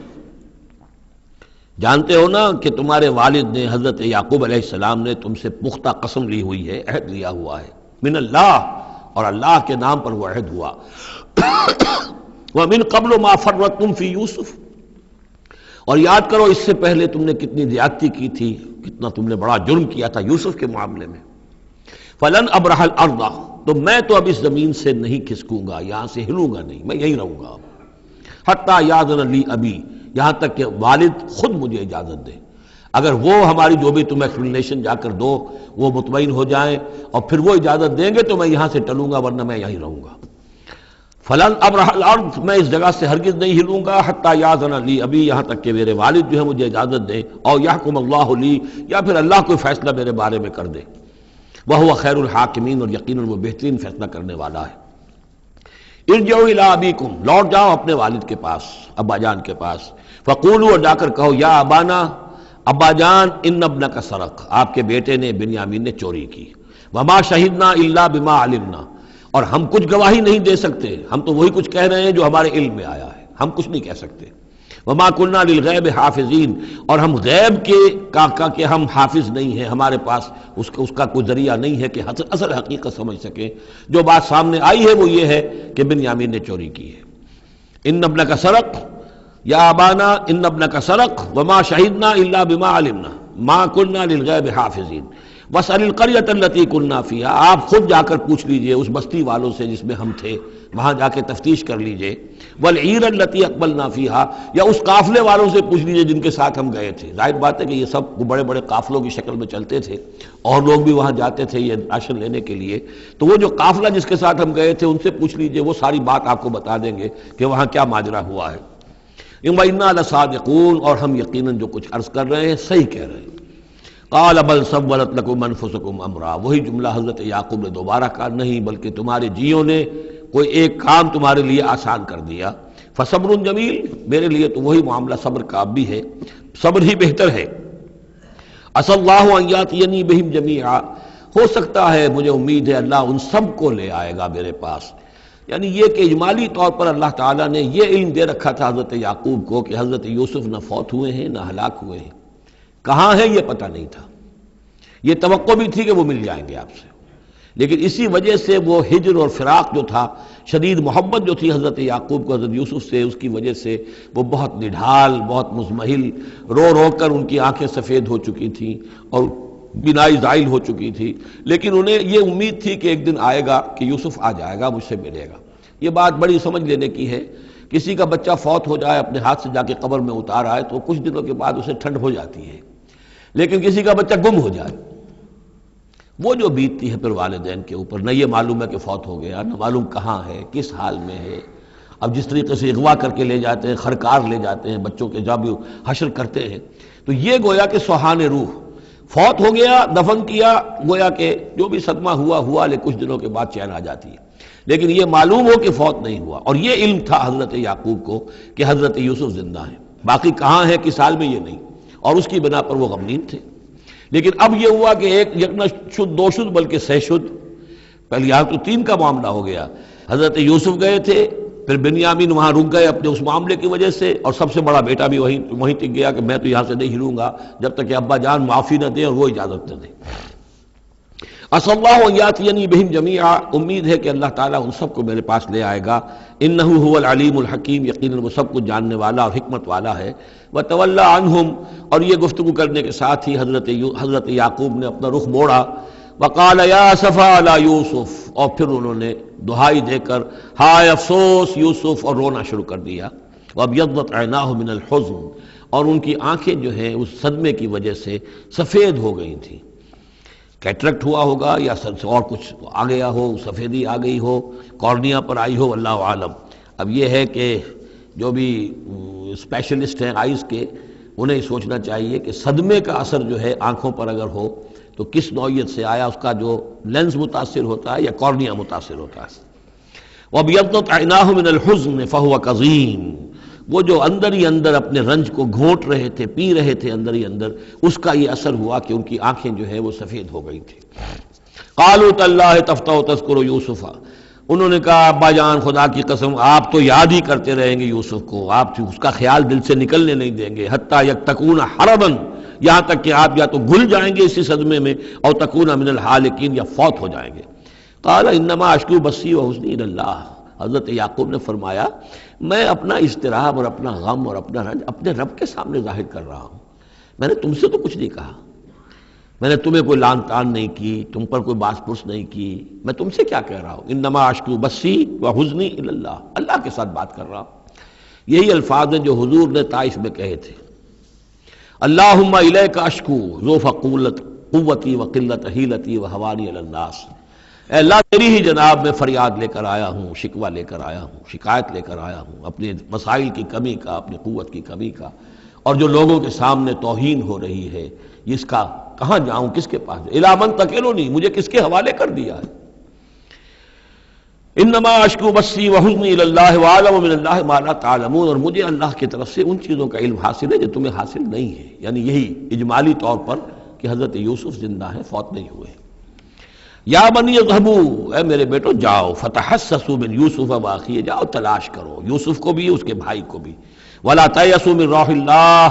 جانتے ہو نا کہ تمہارے والد نے حضرت یعقوب علیہ السلام نے تم سے پختہ قسم لی ہوئی ہے، عہد لیا ہوا ہے، من اللہ، اور اللہ کے نام پر وہ عہد ہوا، وَمِن قَبْلُ مَا فَرَّطْتُمْ فِي يُوسُف، اور یاد کرو اس سے پہلے تم نے کتنی زیادتی کی تھی، کتنا تم نے بڑا جرم کیا تھا یوسف کے معاملے میں۔ فَلَنْ أَبْرَحَ الْأَرْضَ، تو میں تو اب اس زمین سے نہیں کھسکوں گا، یہاں سے ہلوں گا نہیں، میں یہیں رہوں گا حَتَّى يَأْذَنَ لِي أَبِي، یہاں تک کہ والد خود مجھے اجازت دے، اگر وہ ہماری جو بھی تم ایکسپلینیشن جا کر دو وہ مطمئن ہو جائیں اور پھر وہ اجازت دیں گے تو میں یہاں سے ٹلوں گا، ورنہ میں یہیں رہوں گا۔ فلن ابرح الارض، میں اس جگہ سے ہرگز نہیں ہلوں گا، حتی یاذن لی ابی، یہاں تک کہ میرے والد جو ہے مجھے اجازت دیں، اور یحکم اللہ لی، یا پھر اللہ کوئی فیصلہ میرے بارے میں کر دے، وہو خیر الحاکمین، اور یقیناً وہ بہترین فیصلہ کرنے والا ہے۔ ارجعوا الی ابیکم، لوٹ جاؤ اپنے والد کے پاس، ابا جان کے پاس، فقولوا، اور جا کر کہو، یا ابانا، ابا جان، ان ابنک سرق، آپ کے بیٹے نے بنیامین نے چوری کی، وما شہدنا الا بما علمنا، اور ہم کچھ گواہی نہیں دے سکتے، ہم تو وہی کچھ کہہ رہے ہیں جو ہمارے علم میں آیا ہے، ہم کچھ نہیں کہہ سکتے۔ وما كنا للغیب حافظین، اور ہم غیب کے ہم حافظ نہیں ہیں، ہمارے پاس اس کا کوئی ذریعہ نہیں ہے کہ اصل حقیقت سمجھ سکیں۔ جو بات سامنے آئی ہے وہ یہ ہے کہ بنیامین نے چوری کی ہے۔ ان ابنک سرق یا ابانا ان ابنک سرق وما شہدنا الا بما علمنا ما كنا للغیب حافظین واسأل القریۃ التی کنا فیہا، آپ خود جا کر پوچھ لیجئے اس بستی والوں سے جس میں ہم تھے، وہاں جا کے تفتیش کر لیجئے، والعیر التی اقبلنا فیہا، یا اس قافلے والوں سے پوچھ لیجئے جن کے ساتھ ہم گئے تھے۔ ظاہر بات ہے کہ یہ سب بڑے بڑے قافلوں کی شکل میں چلتے تھے اور لوگ بھی وہاں جاتے تھے یہ راشن لینے کے لیے، تو وہ جو قافلہ جس کے ساتھ ہم گئے تھے ان سے پوچھ لیجئے، وہ ساری بات آپ کو بتا دیں گے کہ وہاں کیا ماجرا ہوا ہے۔ وَإِنَّا لَصَادِقُونَ، اور ہم یقیناً جو کچھ عرض کر رہے ہیں صحیح کہہ رہے ہیں۔ قال بل سولت لكم انفسكم امرا، وہی جملہ حضرت یعقوب نے دوبارہ کہا، نہیں بلکہ تمہارے جیوں نے کوئی ایک کام تمہارے لیے آسان کر دیا، فصبر جمیل، میرے لیے تو وہی معاملہ صبر کا بھی ہے، صبر ہی بہتر ہے۔ عسى الله ان ياتيني بهم جميعا، ہو سکتا ہے، مجھے امید ہے اللہ ان سب کو لے آئے گا میرے پاس، یعنی یہ کہ اجمالی طور پر اللہ تعالیٰ نے یہ علم دے رکھا تھا حضرت یعقوب کو کہ حضرت یوسف نہ فوت ہوئے ہیں نہ ہلاک ہوئے ہیں، کہاں ہے یہ پتہ نہیں تھا، یہ توقع بھی تھی کہ وہ مل جائیں گے آپ سے، لیکن اسی وجہ سے وہ ہجر اور فراق جو تھا، شدید محبت جو تھی حضرت یعقوب کو حضرت یوسف سے، اس کی وجہ سے وہ بہت نڈھال، بہت مزمحل، رو رو کر ان کی آنکھیں سفید ہو چکی تھیں اور بینائی زائل ہو چکی تھی، لیکن انہیں یہ امید تھی کہ ایک دن آئے گا کہ یوسف آ جائے گا، مجھ سے ملے گا۔ یہ بات بڑی سمجھ لینے کی ہے، کسی کا بچہ فوت ہو جائے، اپنے ہاتھ سے جا کے قبر میں اتار آئے تو کچھ دنوں کے بعد اسے ٹھنڈ ہو جاتی ہے، لیکن کسی کا بچہ گم ہو جائے، وہ جو بیتتی ہے پھر والدین کے اوپر، نہ یہ معلوم ہے کہ فوت ہو گیا، نہ معلوم کہاں ہے، کس حال میں ہے۔ اب جس طریقے سے اغوا کر کے لے جاتے ہیں، خرکار لے جاتے ہیں بچوں کے، جب حشر کرتے ہیں، تو یہ گویا کہ سوہان روح، فوت ہو گیا، دفن کیا، گویا کہ جو بھی صدمہ ہوا لیکن کچھ دنوں کے بعد چین آ جاتی ہے، لیکن یہ معلوم ہو کہ فوت نہیں ہوا، اور یہ علم تھا حضرت یعقوب کو کہ حضرت یوسف زندہ ہیں، باقی کہاں ہے کس حال میں یہ نہیں، اور اس کی بنا پر وہ غمگین تھے۔ لیکن اب یہ ہوا کہ ایک نہ شد دو شد بلکہ سہ شد، پہلے یہاں تو تین کا معاملہ ہو گیا، حضرت یوسف گئے تھے، پھر بنیامین وہاں رک گئے اپنے اس معاملے کی وجہ سے، اور سب سے بڑا بیٹا بھی وہیں ٹک گیا کہ میں تو یہاں سے نہیں ہلوں گا جب تک کہ ابا جان معافی نہ دیں اور وہ اجازت نہ دیں۔ عسى اللہ ان یاتینی بہم جمیعا، امید ہے کہ اللہ تعالیٰ ان سب کو میرے پاس لے آئے گا، انہ هو العلیم الحکیم، یقیناً وہ سب کچھ جاننے والا اور حکمت والا ہے۔ وتولی عنہم، اور یہ گفتگو کرنے کے ساتھ ہی حضرت یعقوب نے اپنا رخ موڑا، وقال یا اسفا علی یوسف، اور پھر انہوں نے دہائی دے کر ہائے افسوس یوسف، اور رونا شروع کر دیا۔ وابیضت عیناہ من الحزن، اور ان کی آنکھیں جو ہیں اس صدمے کی وجہ سے سفید ہو گئی تھیں۔ کیٹریکٹ ہوا ہوگا یا اور کچھ آ گیا ہو، سفیدی آ گئی ہو، کارنیا پر آئی ہو، اللہ عالم۔ اب یہ ہے کہ جو بھی اسپیشلسٹ ہیں آئیز کے، انہیں سوچنا چاہیے کہ صدمے کا اثر جو ہے آنکھوں پر اگر ہو تو کس نوعیت سے آیا، اس کا جو لینز متاثر ہوتا ہے یا کارنیا متاثر ہوتا ہے۔ وَابْيَضَّتْ عَيْنَاهُ مِنَ الْحُزْنِ فَهُوَ كَظِيمٌ، وہ جو اندر ہی اندر اپنے رنج کو گھونٹ رہے تھے، پی رہے تھے اندر ہی اندر، اس کا یہ اثر ہوا کہ ان کی آنکھیں جو ہے وہ سفید ہو گئی تھیں۔ قَالُوا تَاللَّهِ تَفْتَحُ تَذْكُرُ يُوسُفَ، انہوں نے کہا ابا جان خدا کی قسم آپ تو یاد ہی کرتے رہیں گے یوسف کو، آپ اس کا خیال دل سے نکلنے نہیں دیں گے، حتیٰ یکتکون حربا، یہاں تک کہ آپ یا تو گھل جائیں گے اسی صدمے میں، اور تکون من الحالکین، یا فوت ہو جائیں گے۔ قال انما اشکو بثی وحزنی الی اللہ، حضرت یعقوب نے فرمایا میں اپنا اضطراب اور اپنا غم اور اپنا رنج اپنے رب کے سامنے ظاہر کر رہا ہوں، میں نے تم سے تو کچھ نہیں کہا، میں نے تمہیں کوئی لان تان نہیں کی، تم پر کوئی باس پرس نہیں کی، میں تم سے کیا کہہ رہا ہوں، انما اشکو بثی وحزنی الی اللہ، اللہ کے ساتھ بات کر رہا ہوں۔ یہی الفاظ ہیں جو حضور نے طائف میں کہے تھے، اللہم الیک اشکو ضعف قوتی وقلت حیلتی وہوانی علی الناس، اے اللہ تیری ہی جناب میں فریاد لے کر آیا ہوں، شکوہ لے کر آیا ہوں، شکایت لے کر آیا ہوں اپنے مسائل کی کمی کا، اپنی قوت کی کمی کا، اور جو لوگوں کے سامنے توہین ہو رہی ہے اس کا کہاں جاؤں، کس کے پاس جاؤں، الی من تکلنی، مجھے کس کے حوالے کر دیا ہے۔ انما اشکو بثی وحزنی الی اللہ واعلم من اللہ ما لا تعلمون، اور مجھے اللہ کی طرف سے ان چیزوں کا علم حاصل ہے جو تمہیں حاصل نہیں ہے، یعنی یہی اجمالی طور پر کہ حضرت یوسف زندہ ہیں، فوت نہیں ہوئے۔ یا بنی اذهبوا، اے میرے بیٹو جاؤ، فتحسسوا من یوسف واخیہ، جاؤ تلاش کرو یوسف کو بھی اس کے بھائی کو بھی، ولا تیأسوا من روح اللہ،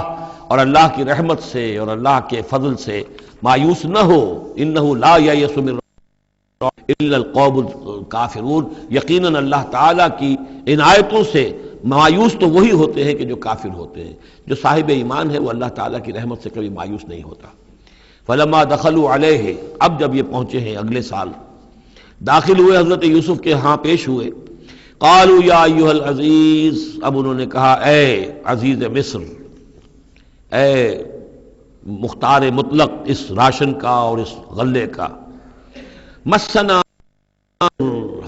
اور اللہ کی رحمت سے اور اللہ کے فضل سے مایوس نہ ہو، انہ لا ییأس من الا القوم الکافرون، یقیناً اللہ تعالیٰ کی عنایتوں سے مایوس تو وہی ہوتے ہیں کہ جو کافر ہوتے ہیں، جو صاحب ایمان ہے وہ اللہ تعالیٰ کی رحمت سے کبھی مایوس نہیں ہوتا۔ فلما دخلوا علیہ، اب جب یہ پہنچے ہیں اگلے سال، داخل ہوئے حضرت یوسف کے ہاں پیش ہوئے، قالوا یا ایھا العزیز، اب انہوں نے کہا اے عزیز مصر، اے مختار مطلق اس راشن کا اور اس غلے کا، مسنا،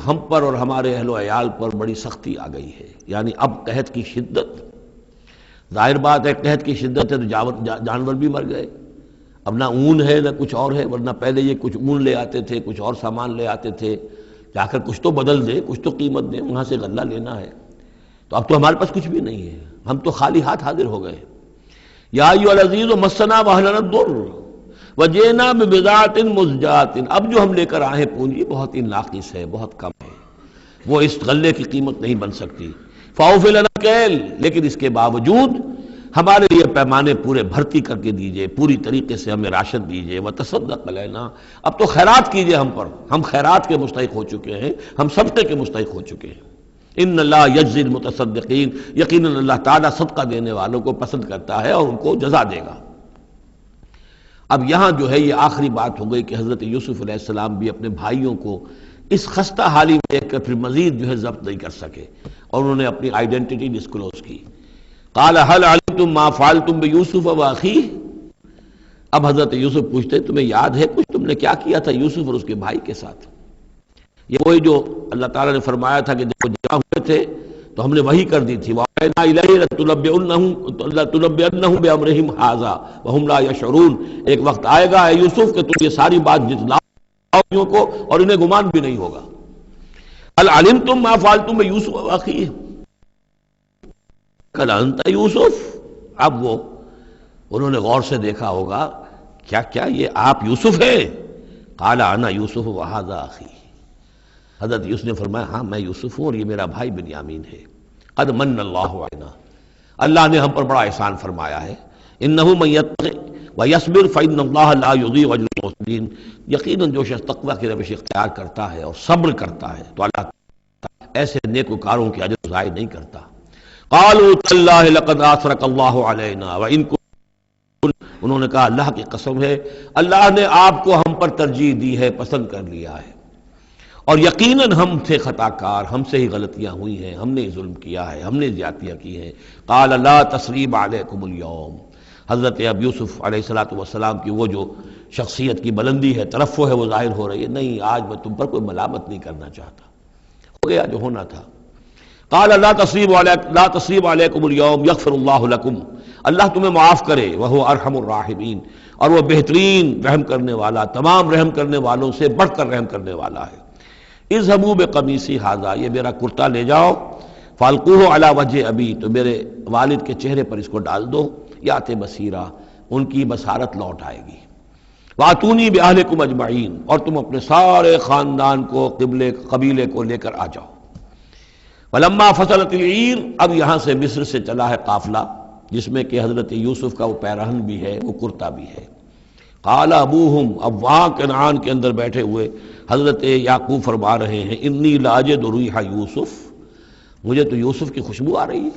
ہم پر اور ہمارے اہل و عیال پر بڑی سختی آ گئی ہے، یعنی اب قحط کی شدت، ظاہر بات ہے قحط کی شدت ہے تو جانور بھی مر گئے، اب نہ اون ہے نہ کچھ اور ہے، ورنہ پہلے یہ کچھ اون لے آتے تھے، کچھ اور سامان لے آتے تھے، جا کر کچھ تو بدل دیں، کچھ تو قیمت دیں، وہاں سے غلہ لینا ہے، تو اب تو ہمارے پاس کچھ بھی نہیں ہے، ہم تو خالی ہاتھ حاضر ہو گئے۔ یا ایھا العزیز مسنا واہلنا الضر وجئنا ببضاعۃ مزجاۃ، اب جو ہم لے کر آئے ہیں پونجی بہت ہی ناقص ہے، بہت کم ہے، وہ اس غلے کی قیمت نہیں بن سکتی، فاوف لنا الکیل، لیکن اس کے باوجود ہمارے لیے پیمانے پورے بھرتی کر کے دیجئے، پوری طریقے سے ہمیں راشن دیجئے، وتصدق علینا، اب تو خیرات کیجئے ہم پر، ہم خیرات کے مستحق ہو چکے ہیں، ہم صدقے کے مستحق ہو چکے ہیں۔ ان اللہ یجزی المتصدقین، یقیناً اللہ تعالیٰ صدقہ دینے والوں کو پسند کرتا ہے اور ان کو جزا دے گا۔ اب یہاں جو ہے یہ آخری بات ہو گئی کہ حضرت یوسف علیہ السلام بھی اپنے بھائیوں کو اس خستہ حالی میں دیکھ کر پھر مزید جو ہے ضبط نہیں کر سکے، اور انہوں نے اپنی آئیڈینٹی ڈسکلوز کی۔ قال هل علمتم ما فعلتم بيوسف واخيه، اب حضرت یوسف پوچھتے تمہیں یاد ہے کچھ تم نے کیا کیا تھا یوسف اور اس کے بھائی کے ساتھ؟ یہ وہی جو اللہ تعالیٰ نے فرمایا تھا کہ جب وہ جمع ہوئے تھے تو ہم نے وحی کر دی تھی، وَأَوْحَيْنَا إِلَيْهِ لَتُنَبِّئَنَّهُم بِأَمْرِهِمْ هَٰذَا وَهُمْ لَا يَشْعُرُونَ، ایک وقت آئے گا اے یوسف کہ تم یہ ساری بات جتلاؤ کو، اور انہیں گمان بھی نہیں ہوگا۔ هل علمتم ما فعلتم بيوسف واخيه، کل انت یوسف، اب وہ انہوں نے غور سے دیکھا ہوگا کیا کیا یہ آپ یوسف ہیں؟ قال انا یوسف وہذا اخی، حضرت یوسف نے فرمایا ہاں میں یوسف ہوں اور یہ میرا بھائی بنیامین ہے۔ قد من اللہ علینا، اللہ نے ہم پر بڑا احسان فرمایا ہے، انہ من یتق، وَيَصْبِرْ فَإِنَّ اللَّهَ لَا يُضِيعُ أَجْرَ الْمُحْسِنِينَ، یقیناً جو شخص تقویٰ کی روش اختیار کرتا ہے اور صبر کرتا ہے تو اللہ ایسے نیکوکاروں کے اجر ضائع نہیں کرتا۔ قالوا تاللہ لقد آثرک اللہ علینا وإن كنت، انہوں نے کہا اللہ کی قسم ہے اللہ نے آپ کو ہم پر ترجیح دی ہے، پسند کر لیا ہے، اور یقیناً ہم تھے خطا کار، ہم سے ہی غلطیاں ہوئی ہیں، ہم نے ظلم کیا ہے، ہم نے زیادتیاں کی ہیں۔ قال لا تثریب علیکم اليوم، حضرت اب یوسف علیہ السلام کی وہ جو شخصیت کی بلندی ہے، ترفع ہے، وہ ظاہر ہو رہی ہے، نہیں آج میں تم پر کوئی ملامت نہیں کرنا چاہتا، ہو گیا جو ہونا تھا۔ قال لا تصریب علیکم اليوم یغفر اللہ لکم، اللہ تمہیں معاف کرے، وہو ارحم الراحمین، اور وہ بہترین رحم کرنے والا، تمام رحم کرنے والوں سے بڑھ کر رحم کرنے والا ہے۔ اذهبوا بقمیصی ھذا، یہ میرا کرتا لے جاؤ، فالقوہ علی وجہ ابی، تو میرے والد کے چہرے پر اس کو ڈال دو، یات بصیرہ، ان کی بصارت لوٹ آئے گی۔ واتونی باہلکم اجمعین، اور تم اپنے سارے خاندان کو، قبیلے کو لے کر آ جاؤ۔ ولما فصلت العیر، اب یہاں سے مصر سے چلا ہے قافلہ جس میں کہ حضرت یوسف کا وہ پیرہن بھی ہے، وہ کرتا بھی ہے۔ قال ابوہم، اب وہاں کنعان کے اندر بیٹھے ہوئے حضرت یعقوب فرما رہے ہیں انی لاجد ریح یوسف، مجھے تو یوسف کی خوشبو آ رہی ہے،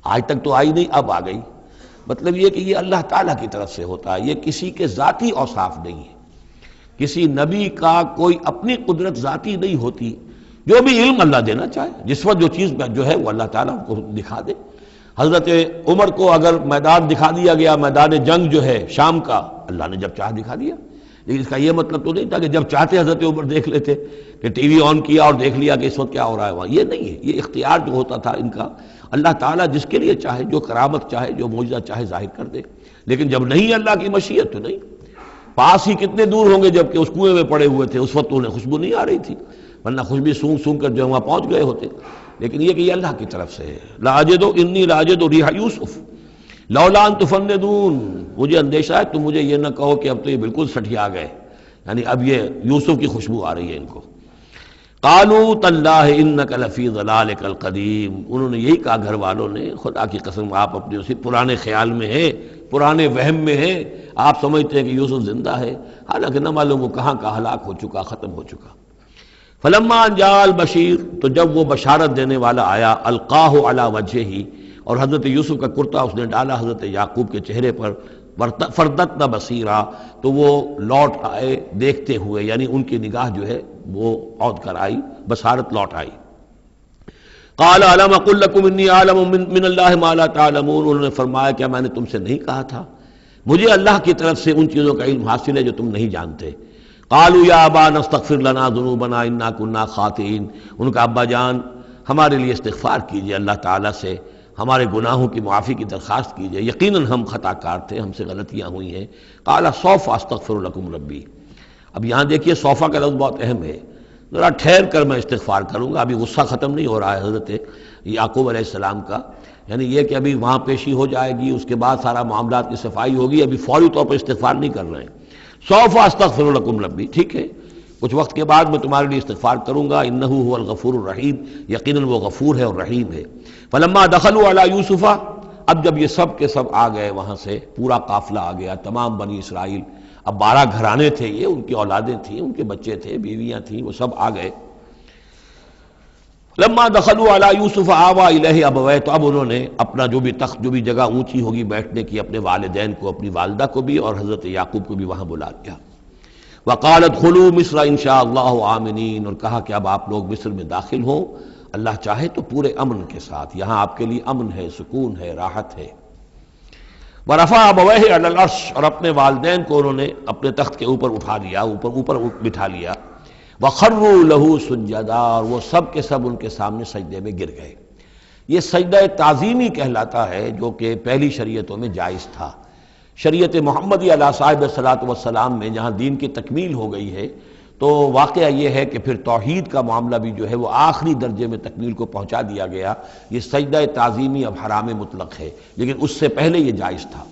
آج تک تو آئی نہیں، اب آ گئی۔ مطلب یہ کہ یہ اللہ تعالیٰ کی طرف سے ہوتا ہے، یہ کسی کے ذاتی اوصاف نہیں ہے، کسی نبی کا کوئی اپنی قدرت ذاتی نہیں ہوتی، جو بھی علم اللہ دینا چاہے، جس وقت جو چیز جو ہے وہ اللہ تعالیٰ کو دکھا دے۔ حضرت عمر کو اگر میدان دکھا دیا گیا، میدان جنگ جو ہے شام کا، اللہ نے جب چاہ دکھا دیا، لیکن اس کا یہ مطلب تو نہیں تھا کہ جب چاہتے حضرت عمر دیکھ لیتے، کہ ٹی وی آن کیا اور دیکھ لیا کہ اس وقت کیا ہو رہا ہے وہاں، یہ نہیں ہے، یہ اختیار جو ہوتا تھا ان کا، اللہ تعالیٰ جس کے لیے چاہے، جو کرامت چاہے، جو معجزہ چاہے ظاہر کر دے، لیکن جب نہیں اللہ کی مشیت تو نہیں۔ پاس ہی کتنے دور ہوں گے جب کہ اس کنویں میں پڑے ہوئے تھے، اس وقت انہیں خوشبو نہیں آ رہی تھی، ورنہ خوشبو سونگ سونگ کر جو وہاں پہنچ گئے ہوتے، لیکن یہ کہ یہ اللہ کی طرف سے ہے۔ لاجد انی لاجد ریح یوسف لولا ان تفندون، مجھے اندیشہ ہے تم مجھے یہ نہ کہو کہ اب تو یہ بالکل سٹھیا گئے، یعنی اب یہ یوسف کی خوشبو آ رہی ہے ان کو۔ قالوا تاللہ انک لفی ضلالک القدیم، انہوں نے یہی کہا گھر والوں نے، خدا کی قسم آپ اپنے اسی پرانے خیال میں ہیں، پرانے وہم میں ہیں، آپ سمجھتے ہیں کہ یوسف زندہ ہے، حالانکہ نہ معلوم وہ کہاں کا ہلاک ہو چکا، ختم ہو چکا۔ فلما جاء البشیر، تو جب وہ بشارت دینے والا آیا، القاہ علی وجہہ، اور حضرت یوسف کا کرتا اس نے ڈالا حضرت یعقوب کے چہرے پر، فردتنا بصیرا، تو وہ لوٹ آئے دیکھتے ہوئے، یعنی ان کی نگاہ جو ہے وہ عود کر آئی، بصارت لوٹ آئی۔ قال الم اقل لکم انی اعلم من اللہ ما لا تعلمون، انہوں نے فرمایا کیا میں نے تم سے نہیں کہا تھا، مجھے اللہ کی طرف سے ان چیزوں کا علم حاصل ہے جو تم نہیں جانتے۔ قالوا یا ابانا استغفر لنا ذنوبنا انا كنا خاطئین، ان کا ابا جان ہمارے لیے استغفار کیجئے اللہ تعالیٰ سے، ہمارے گناہوں کی معافی کی درخواست کیجئے، یقیناً ہم خطا کار تھے، ہم سے غلطیاں ہوئی ہیں۔ قال سوف استغفر لکم ربی، اب یہاں دیکھیے صوفہ کا لفظ بہت اہم ہے، ذرا ٹھہر کر میں استغفار کروں گا، ابھی غصہ ختم نہیں ہو رہا ہے حضرت یعقوب علیہ السلام کا، یعنی یہ کہ ابھی وہاں پیشی ہو جائے گی، اس کے بعد سارا معاملات کی صفائی ہوگی، ابھی فوری طور پر استغفار نہیں کر رہے ہیں۔ سوف استغفر لکم ربی، ٹھیک ہے کچھ وقت کے بعد میں تمہارے لیے استغفار کروں گا، انہ هو الغفور الرحیم، یقیناً وہ غفور ہے اور رحیم ہے۔ فلما دخلوا علی یوسف، اب جب یہ سب کے سب آ گئے وہاں سے، پورا قافلہ آ گیا، تمام بنی اسرائیل، اب 12 گھرانے تھے یہ، ان کی اولادیں تھیں، ان کے بچے تھے، بیویاں تھیں، وہ سب آ گئے۔ لما دخلوا علی یوسف آوا الیہ ابویہ، تو اب انہوں نے اپنا جو بھی تخت، جو بھی جگہ اونچی ہوگی بیٹھنے کی، اپنے والدین کو، اپنی والدہ کو بھی اور حضرت یعقوب کو بھی وہاں بلا لیا۔ وقال ادخلوا مصر ان شاء اللہ آمنین، اور کہا کہ اب آپ لوگ مصر میں داخل ہوں، اللہ چاہے تو پورے امن کے ساتھ، یہاں آپ کے لیے امن ہے، سکون ہے، راحت ہے۔ ورفع ابویہ علی العرش، اور اپنے والدین کو انہوں نے اپنے تخت کے اوپر اٹھا لیا، اوپر بٹھا لیا۔ وخروا لہ سجدا، اور وہ سب کے سب ان کے سامنے سجدے میں گر گئے۔ یہ سجدہ تعظیمی کہلاتا ہے، جو کہ پہلی شریعتوں میں جائز تھا۔ شریعت محمدی علیہ صاحب صلاۃ والسلام میں جہاں دین کی تکمیل ہو گئی ہے، تو واقعہ یہ ہے کہ پھر توحید کا معاملہ بھی جو ہے وہ آخری درجے میں تکمیل کو پہنچا دیا گیا۔ یہ سجدہ تعظیمی اب حرام مطلق ہے، لیکن اس سے پہلے یہ جائز تھا۔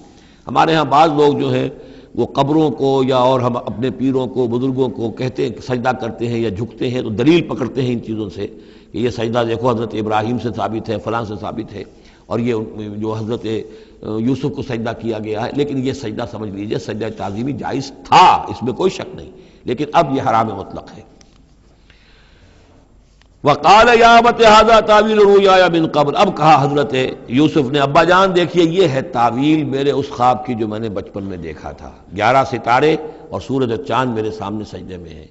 ہمارے ہاں بعض لوگ جو ہے وہ قبروں کو یا اور ہم اپنے پیروں کو، بزرگوں کو کہتے ہیں کہ سجدہ کرتے ہیں یا جھکتے ہیں، تو دلیل پکڑتے ہیں ان چیزوں سے کہ یہ سجدہ دیکھو حضرت ابراہیم سے ثابت ہے، فلاں سے ثابت ہے، اور یہ جو حضرت یوسف کو سجدہ کیا گیا ہے، لیکن یہ سجدہ سمجھ لیجئے سجدہ تعظیمی جائز تھا، اس میں کوئی شک نہیں، لیکن اب یہ حرام مطلق ہے۔ وقال یا ابت ھذا تعویل رؤیایا من قبل، اب کہا حضرت یوسف نے ابا جان دیکھیے یہ ہے تعویل میرے اس خواب کی جو میں نے بچپن میں دیکھا تھا، 11 ستارے اور سورج اور چاند میرے سامنے سجدے میں ہیں،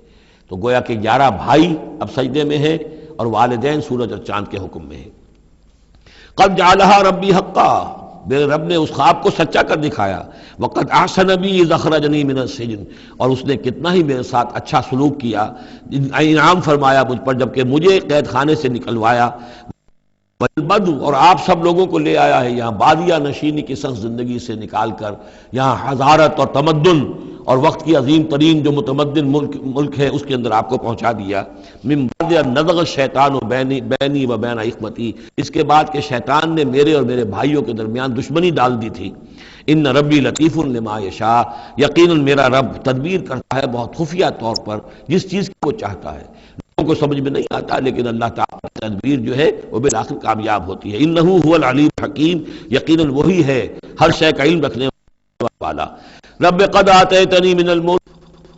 تو گویا کہ 11 بھائی اب سجدے میں ہیں اور والدین سورج اور چاند کے حکم میں ہیں۔ قد جعلها ربی حقا، میرے رب نے اس خواب کو سچا کر دکھایا۔ وقد احسن بی اذ اخرجنی من السجن، اور اس نے کتنا ہی میرے ساتھ اچھا سلوک کیا، انعام فرمایا مجھ پر جبکہ مجھے قید خانے سے نکلوایا۔ والبدو، اور آپ سب لوگوں کو لے آیا ہے یہاں بادیہ نشینی کی سخت زندگی سے نکال کر یہاں حضارت اور تمدن اور وقت کی عظیم ترین جو متمدن ملک ہے اس کے اندر آپ کو پہنچا دیا۔ من بعد ان نزغ الشیطان بینی و بین اخوتی، اس کے بعد کہ شیطان نے میرے اور میرے بھائیوں کے درمیان دشمنی ڈال دی تھی۔ ان ربی لطیف لما یشاء، یقیناً میرا رب تدبیر کرتا ہے بہت خفیہ طور پر جس چیز کو وہ چاہتا ہے، لوگوں کو سمجھ میں نہیں آتا، لیکن اللہ تعالیٰ کی تدبیر جو ہے وہ بالآخر کامیاب ہوتی ہے۔ انہ هو العلیم الحکیم، یقیناً وہی ہے ہر شے کا علم رکھنے والا۔ رب قد آتیتنی من الملک،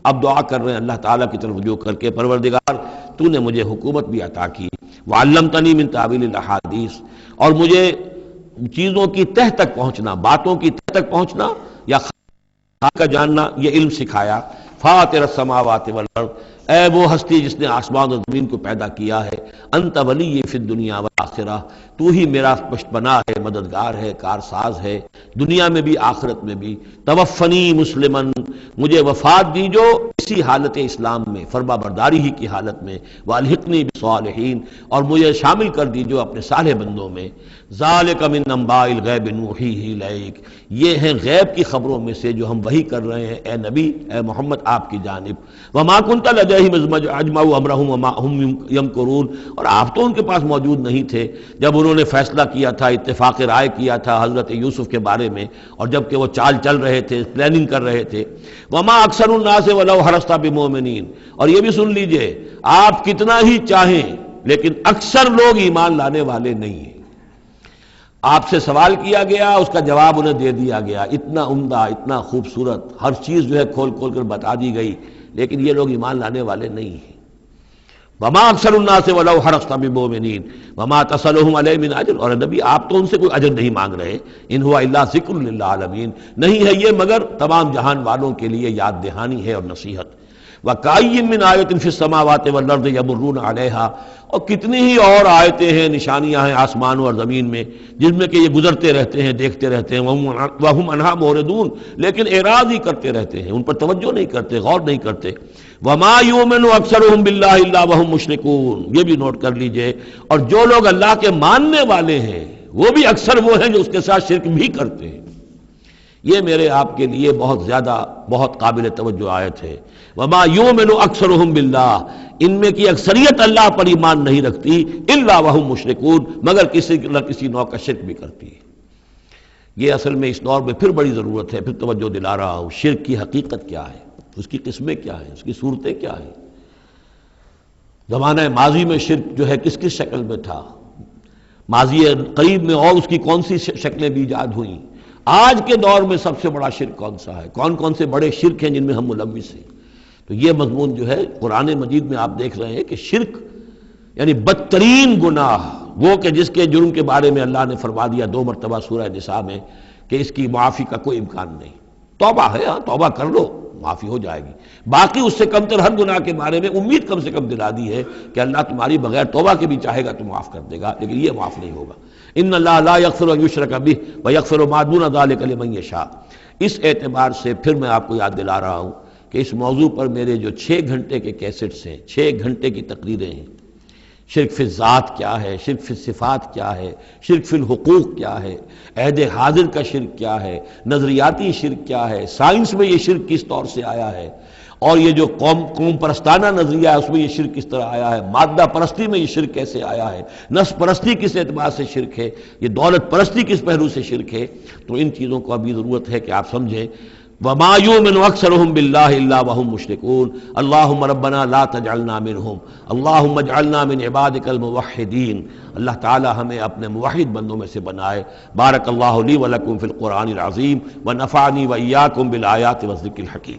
اب دعا کر رہے ہیں اللہ تعالیٰ کی طرف رجوع کر کے، پروردگار تو نے مجھے حکومت بھی عطا کی، وعلمتنی من تعویل الاحادیث، اور مجھے چیزوں کی تہ تک پہنچنا، باتوں کی تہ تک پہنچنا یا خاص کا جاننا، یہ علم سکھایا۔ فاطر السماوات والارض، اے وہ ہستی جس نے آسمان اور زمین کو پیدا کیا ہے، انت ولی فی الدنیا والآخرہ، تو ہی میرا پشتپناہ ہے، مددگار ہے، کارساز ہے، دنیا میں بھی آخرت میں بھی۔ توفنی مسلمن، مجھے وفات دیجو اسی حالت اسلام میں، فرما برداری ہی کی حالت میں، والحقنی بالصالحین، اور مجھے شامل کر دیجو اپنے صالح بندوں میں۔ ذالک من انباء الغیب نوحیہ الیک، یہ ہیں غیب کی خبروں میں سے جو ہم وحی کر رہے ہیں اے نبی، اے محمد آپ کی جانب۔ وما کنت لدیہم اذ اجمعوا امرہم وما ہم یمکرون، اور آپ تو ان کے پاس موجود نہیں تھے جب انہوں نے فیصلہ کیا تھا، اتفاق رائے کیا تھا حضرت یوسف کے بارے میں، اور جب کہ وہ چال چل رہے تھے، پلاننگ کر رہے تھے۔ وما اکثر الناس ولو حرصت بمؤمنین، اور یہ بھی سن لیجئے آپ کتنا ہی چاہیں لیکن اکثر لوگ ایمان لانے والے نہیں ہیں۔ آپ سے سوال کیا گیا، اس کا جواب انہیں دے دیا گیا، اتنا عمدہ، اتنا خوبصورت، ہر چیز جو ہے کھول کھول کر بتا دی گئی، لیکن یہ لوگ ایمان لانے والے نہیں ہیں۔ وما اکثر الناس ولو حرصت بمؤمنین وما تصلهم علیہ من اجر، اور نبی آپ تو ان سے کوئی اجر نہیں مانگ رہے، ان ہوا الا ذکر للعالمین، نہیں ہے یہ مگر تمام جہان والوں کے لیے یاد دہانی ہے اور نصیحت۔ وَكَأَيٍّ مِّنْ آیَةٍ فِي السَّمَاوَاتِ وَالْأَرْضِ يَمُرُّونَ عَلَيْهَا، اور کتنی ہی اور آیتیں ہیں، نشانیاں ہیں آسمانوں اور زمین میں جن میں کہ یہ گزرتے رہتے ہیں، دیکھتے رہتے ہیں، وَهُمْ عَنْهَا مُعْرِضُونَ، لیکن اعراض ہی کرتے رہتے ہیں، ان پر توجہ نہیں کرتے، غور نہیں کرتے۔ وَمَا يُؤْمِنُ أَكْثَرُهُم بِاللَّهِ إِلَّا وَهُمْ مُشْرِكُونَ، یہ بھی نوٹ کر لیجئے، اور جو لوگ اللہ کے ماننے والے ہیں وہ بھی اکثر وہ ہیں جو اس کے ساتھ شرک بھی کرتے ہیں۔ یہ میرے آپ کے لیے بہت زیادہ، بہت قابل توجہ آیت ہے۔ وما یؤمن اکثرهم باللہ، ان میں کی اکثریت اللہ پر ایمان نہیں رکھتی، الا وهم مشرکون، مگر کسی نہ کسی نوع کا شرک بھی کرتی ہے۔ یہ اصل میں اس دور میں پھر بڑی ضرورت ہے، پھر توجہ دلا رہا ہوں، شرک کی حقیقت کیا ہے، اس کی قسمیں کیا ہیں، اس کی صورتیں کیا ہیں۔ زمانہ ماضی میں شرک جو ہے کس کس شکل میں تھا، ماضی قریب میں اور اس کی کون سی شکلیں بھی ایجاد ہوئیں، آج کے دور میں سب سے بڑا شرک کون سا ہے، کون کون سے بڑے شرک ہیں جن میں ہم ملوث ہیں۔ تو یہ مضمون جو ہے قرآن مجید میں آپ دیکھ رہے ہیں کہ شرک یعنی بدترین گناہ، وہ کہ جس کے جرم کے بارے میں اللہ نے فرما دیا 2 مرتبہ سورہ نساء میں کہ اس کی معافی کا کوئی امکان نہیں۔ توبہ ہے، ہاں توبہ کر لو معافی ہو جائے گی، باقی اس سے کم تر ہر گناہ کے بارے میں امید کم سے کم دلا دی ہے کہ اللہ تمہاری بغیر توبہ کے بھی چاہے گا تو معاف کر دے گا، لیکن یہ معاف نہیں ہوگا۔ ان اللہ لا یغفر ان یشرک بہ ویغفر ما دون ذلک لمن یشاء۔ اس اعتبار سے پھر میں آپ کو یاد دلا رہا ہوں کہ اس موضوع پر میرے جو 6 گھنٹے کے کیسٹس ہیں، 6 گھنٹے کی تقریریں ہیں، شرک فی الذات کیا ہے، شرک فی الصفات کیا ہے، شرک فی الحقوق کیا ہے، عہد حاضر کا شرک کیا ہے، نظریاتی شرک کیا ہے، سائنس میں یہ شرک کس طور سے آیا ہے، اور یہ جو قوم پرستانہ نظریہ ہے اس میں یہ شرک کس طرح آیا ہے، مادہ پرستی میں یہ شرک کیسے آیا ہے، نفس پرستی کس اعتبار سے شرک ہے، یہ دولت پرستی کس پہلو سے شرک ہے۔ تو ان چیزوں کو ابھی ضرورت ہے کہ آپ سمجھیں۔ وما یؤمن اکثرهم باللہ الا وهم مشرکون اللہم ربنا لا تجعلنا منہم اللہم اجعلنا من عبادک الموحدین۔ اللہ تعالی ہمیں اپنے موحد بندوں میں سے بنائے۔ بارک اللہ لی ولکم فی القرآن العظیم ونفعنی وإیاکم بالآیات والذکر الحکیم۔